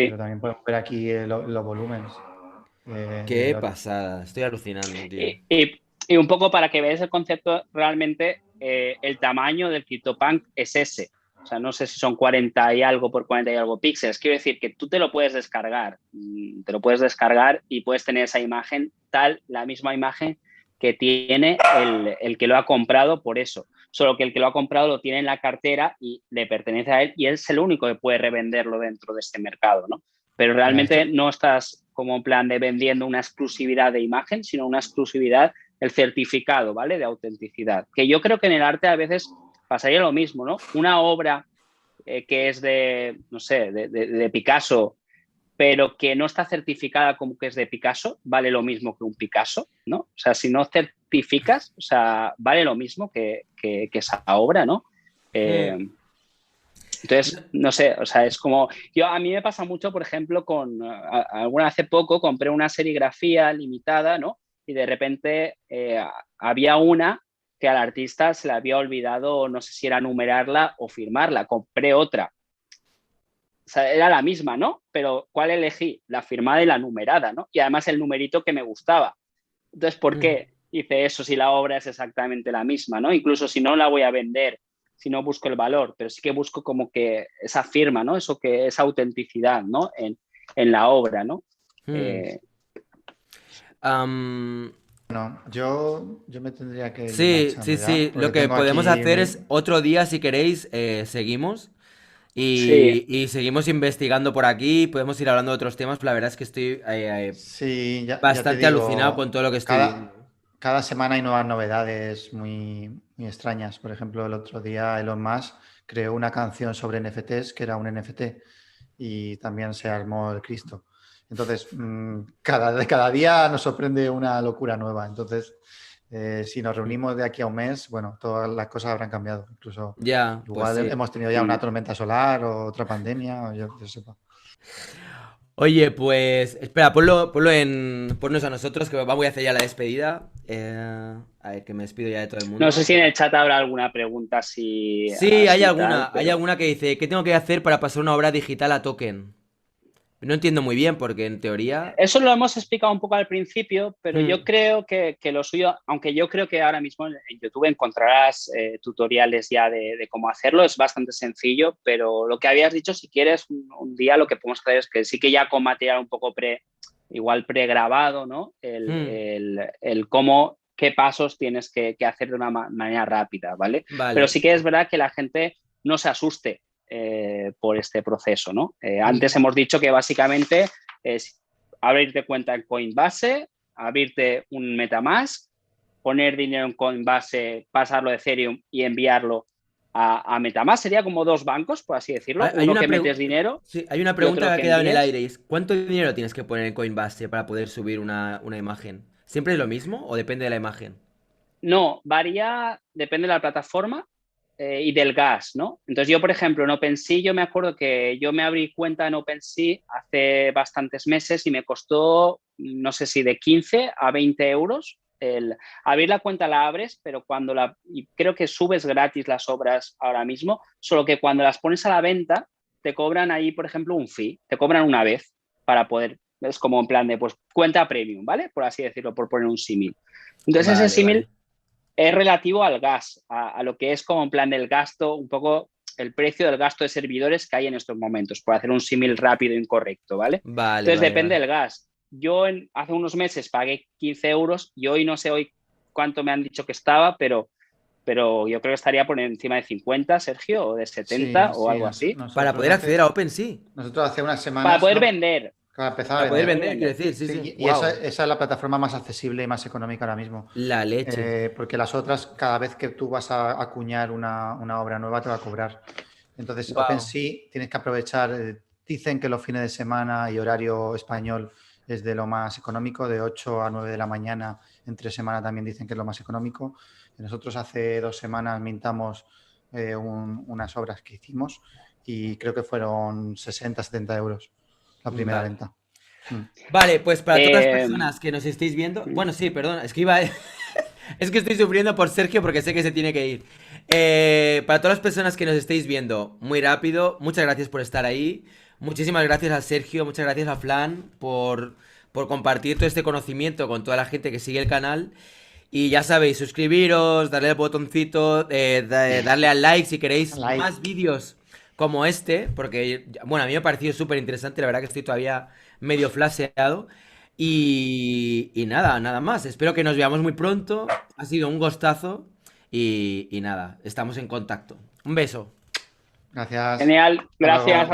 Speaker 3: Pero
Speaker 2: Sí.
Speaker 3: también podemos ver aquí los volúmenes
Speaker 1: Qué
Speaker 3: del oro.
Speaker 1: pasada, estoy alucinando, tío.
Speaker 2: Y un poco para que veáis el concepto, realmente el tamaño del CryptoPunk es ese. O sea, no sé si son 40 y algo por 40 y algo píxeles. Quiero decir que tú te lo puedes descargar. Te lo puedes descargar y puedes tener esa imagen, la misma imagen que tiene el que lo ha comprado por eso. Solo que el que lo ha comprado lo tiene en la cartera y le pertenece a él y él es el único que puede revenderlo dentro de este mercado, ¿no? Pero
Speaker 3: Mira,
Speaker 2: realmente
Speaker 3: esto,
Speaker 2: no estás como en plan de vendiendo una exclusividad de imagen, sino una exclusividad, el certificado, ¿vale? De autenticidad. Que yo creo que en el arte a veces pasaría lo mismo, ¿no? Una obra que es de, no sé, de Picasso, pero que no está certificada como que es de Picasso, vale lo mismo que un Picasso, ¿no? O sea, si no certificas, o sea, vale lo mismo que esa obra, ¿no?
Speaker 1: Hmm.
Speaker 2: Entonces, no sé, o sea, es como, a mí me pasa mucho, por ejemplo, alguna hace poco compré una serigrafía limitada, ¿no? Y de repente había una que al artista se le había olvidado, no sé si era numerarla o firmarla, compré otra. O sea, era la misma, ¿no? Pero ¿cuál elegí? La firmada y la numerada, ¿no? Y además el numerito que me gustaba. Entonces, ¿por
Speaker 1: Hmm.
Speaker 2: qué hice eso si la obra es exactamente la misma, ¿no? Incluso si no la voy a vender, si no busco el valor, pero sí que busco como que esa firma, ¿no? Eso que esa autenticidad, ¿no? En la obra, ¿no?
Speaker 1: Hmm.
Speaker 2: Eh,
Speaker 1: Am,
Speaker 3: bueno, yo me tendría que ir
Speaker 1: sí, sí,
Speaker 3: marchando ya,
Speaker 1: sí. Lo
Speaker 3: porque
Speaker 1: que
Speaker 3: tengo
Speaker 1: podemos
Speaker 3: aquí
Speaker 1: hacer es otro día, si queréis, seguimos.
Speaker 2: sí,
Speaker 1: Y seguimos investigando por aquí. Podemos ir hablando de otros temas, pero la verdad es que estoy
Speaker 3: Sí, ya te
Speaker 1: bastante alucinado con
Speaker 3: digo,
Speaker 1: todo lo que estoy viendo.
Speaker 3: cada semana hay nuevas novedades muy extrañas. Por ejemplo, el otro día Elon Musk creó una canción sobre NFTs que era un NFT y también se armó el Cristo. Entonces, cada día nos sorprende una locura nueva. Entonces, si nos reunimos de aquí a un mes, bueno, todas las cosas habrán cambiado. Incluso
Speaker 1: Ya, pues
Speaker 3: igual
Speaker 1: sí.
Speaker 3: hemos tenido ya una tormenta solar o otra pandemia, o yo sepa.
Speaker 1: Oye, pues espera, ponnos a nosotros, que voy a hacer ya la despedida. A ver, que me despido ya de todo el
Speaker 2: no sé
Speaker 1: mundo.
Speaker 2: si en el chat habrá alguna pregunta
Speaker 1: Sí,
Speaker 2: así tal,
Speaker 1: hay
Speaker 2: pero
Speaker 1: alguna que dice, ¿qué tengo que hacer para pasar una obra digital a token? No entiendo muy bien, porque en teoría...
Speaker 2: eso lo hemos explicado un poco al principio, pero yo
Speaker 1: Hmm,
Speaker 2: creo que lo suyo, aunque yo creo que ahora mismo en YouTube encontrarás tutoriales ya de cómo hacerlo, es bastante sencillo, pero lo que habías dicho, si quieres un día lo que podemos hacer es que sí que ya con material un poco igual pregrabado, ¿no?
Speaker 1: hmm,
Speaker 2: El cómo, qué pasos tienes que hacer de una manera rápida, ¿vale? Pero
Speaker 1: vale.
Speaker 2: sí que es verdad que la gente no se asuste por este proceso, ¿no? Antes
Speaker 1: Hmm,
Speaker 2: hemos dicho que básicamente es abrirte cuenta en Coinbase, abrirte un MetaMask, poner dinero en Coinbase, pasarlo de Ethereum y enviarlo a MetaMask. Sería como dos bancos, por así decirlo.
Speaker 1: Hay
Speaker 2: Uno
Speaker 1: una
Speaker 2: que metes dinero
Speaker 1: sí, hay una
Speaker 2: y
Speaker 1: pregunta que
Speaker 2: otro
Speaker 1: ha
Speaker 2: que
Speaker 1: quedado en el
Speaker 2: envíes.
Speaker 1: aire y es, ¿cuánto dinero tienes que poner en Coinbase para poder subir una imagen? ¿Siempre es lo mismo o depende de la imagen?
Speaker 2: No, varía, depende de la plataforma y del gas, ¿no? Entonces yo, por ejemplo, en OpenSea, yo me acuerdo que yo me abrí cuenta en OpenSea hace bastantes meses y me costó, no sé si de 15 a 20 euros. Abrir la cuenta la abres, pero y creo que subes gratis las obras ahora mismo, solo que cuando las pones a la venta, te cobran ahí, por ejemplo, un fee, te cobran una vez para poder, es como en plan de, pues, cuenta premium, ¿vale? Por así decirlo, por poner un símil. Entonces ese
Speaker 1: Vale, vale.
Speaker 2: símil es relativo al gas, a lo que es como en plan del gasto un poco el precio del gasto de servidores que hay en estos momentos, por hacer un símil rápido e incorrecto, ¿vale?
Speaker 1: Vale,
Speaker 2: Entonces
Speaker 1: vale,
Speaker 2: depende
Speaker 1: vale.
Speaker 2: del gas. Yo hace unos meses pagué 15 euros y hoy no sé hoy cuánto me han dicho que estaba, pero yo creo que estaría por encima de 50, Sergio, o de 70
Speaker 3: Sí,
Speaker 2: o
Speaker 3: sí,
Speaker 2: algo así,
Speaker 1: Para poder acceder a OpenSea.
Speaker 3: nosotros hace unas
Speaker 2: para
Speaker 3: semanas,
Speaker 2: poder
Speaker 3: ¿no?
Speaker 2: vender.
Speaker 3: Para empezar a
Speaker 1: Para poder
Speaker 3: vender.
Speaker 1: vender, quiero decir, sí, sí.
Speaker 3: Sí, y
Speaker 1: Wow.
Speaker 3: esa es la plataforma más accesible y más económica ahora mismo.
Speaker 1: La leche.
Speaker 3: Porque las otras, cada vez que tú vas a acuñar una obra nueva, te va a cobrar. Entonces,
Speaker 1: Wow.
Speaker 3: OpenSea tienes que aprovechar. Dicen que los fines de semana y horario español es de lo más económico, de 8 a 9 de la mañana. Entre semana también dicen que es lo más económico. Nosotros hace 2 semanas mintamos unas obras que hicimos y creo que fueron 60, 70 euros la primera
Speaker 1: Vale.
Speaker 3: venta.
Speaker 1: Vale, pues para todas las
Speaker 2: Eh,
Speaker 1: personas que nos estéis viendo. Bueno, sí, perdón, es que iba. Es que estoy sufriendo por Sergio porque sé que se tiene que ir. Para todas las personas que nos estéis viendo, muy rápido, muchas gracias por estar ahí. Muchísimas gracias a Sergio, muchas gracias a Flan por compartir todo este conocimiento con toda la gente que sigue el canal. Y ya sabéis, suscribiros, darle al botoncito, darle al like si queréis
Speaker 3: Like.
Speaker 1: más vídeos como este, porque, bueno, a mí me ha parecido súper interesante, la verdad que estoy todavía medio flasheado. Y nada, nada más. Espero que nos veamos muy pronto. Ha sido un gustazo. Y nada, estamos en contacto. Un beso.
Speaker 3: Gracias.
Speaker 2: Genial,
Speaker 3: Hasta luego.
Speaker 2: gracias.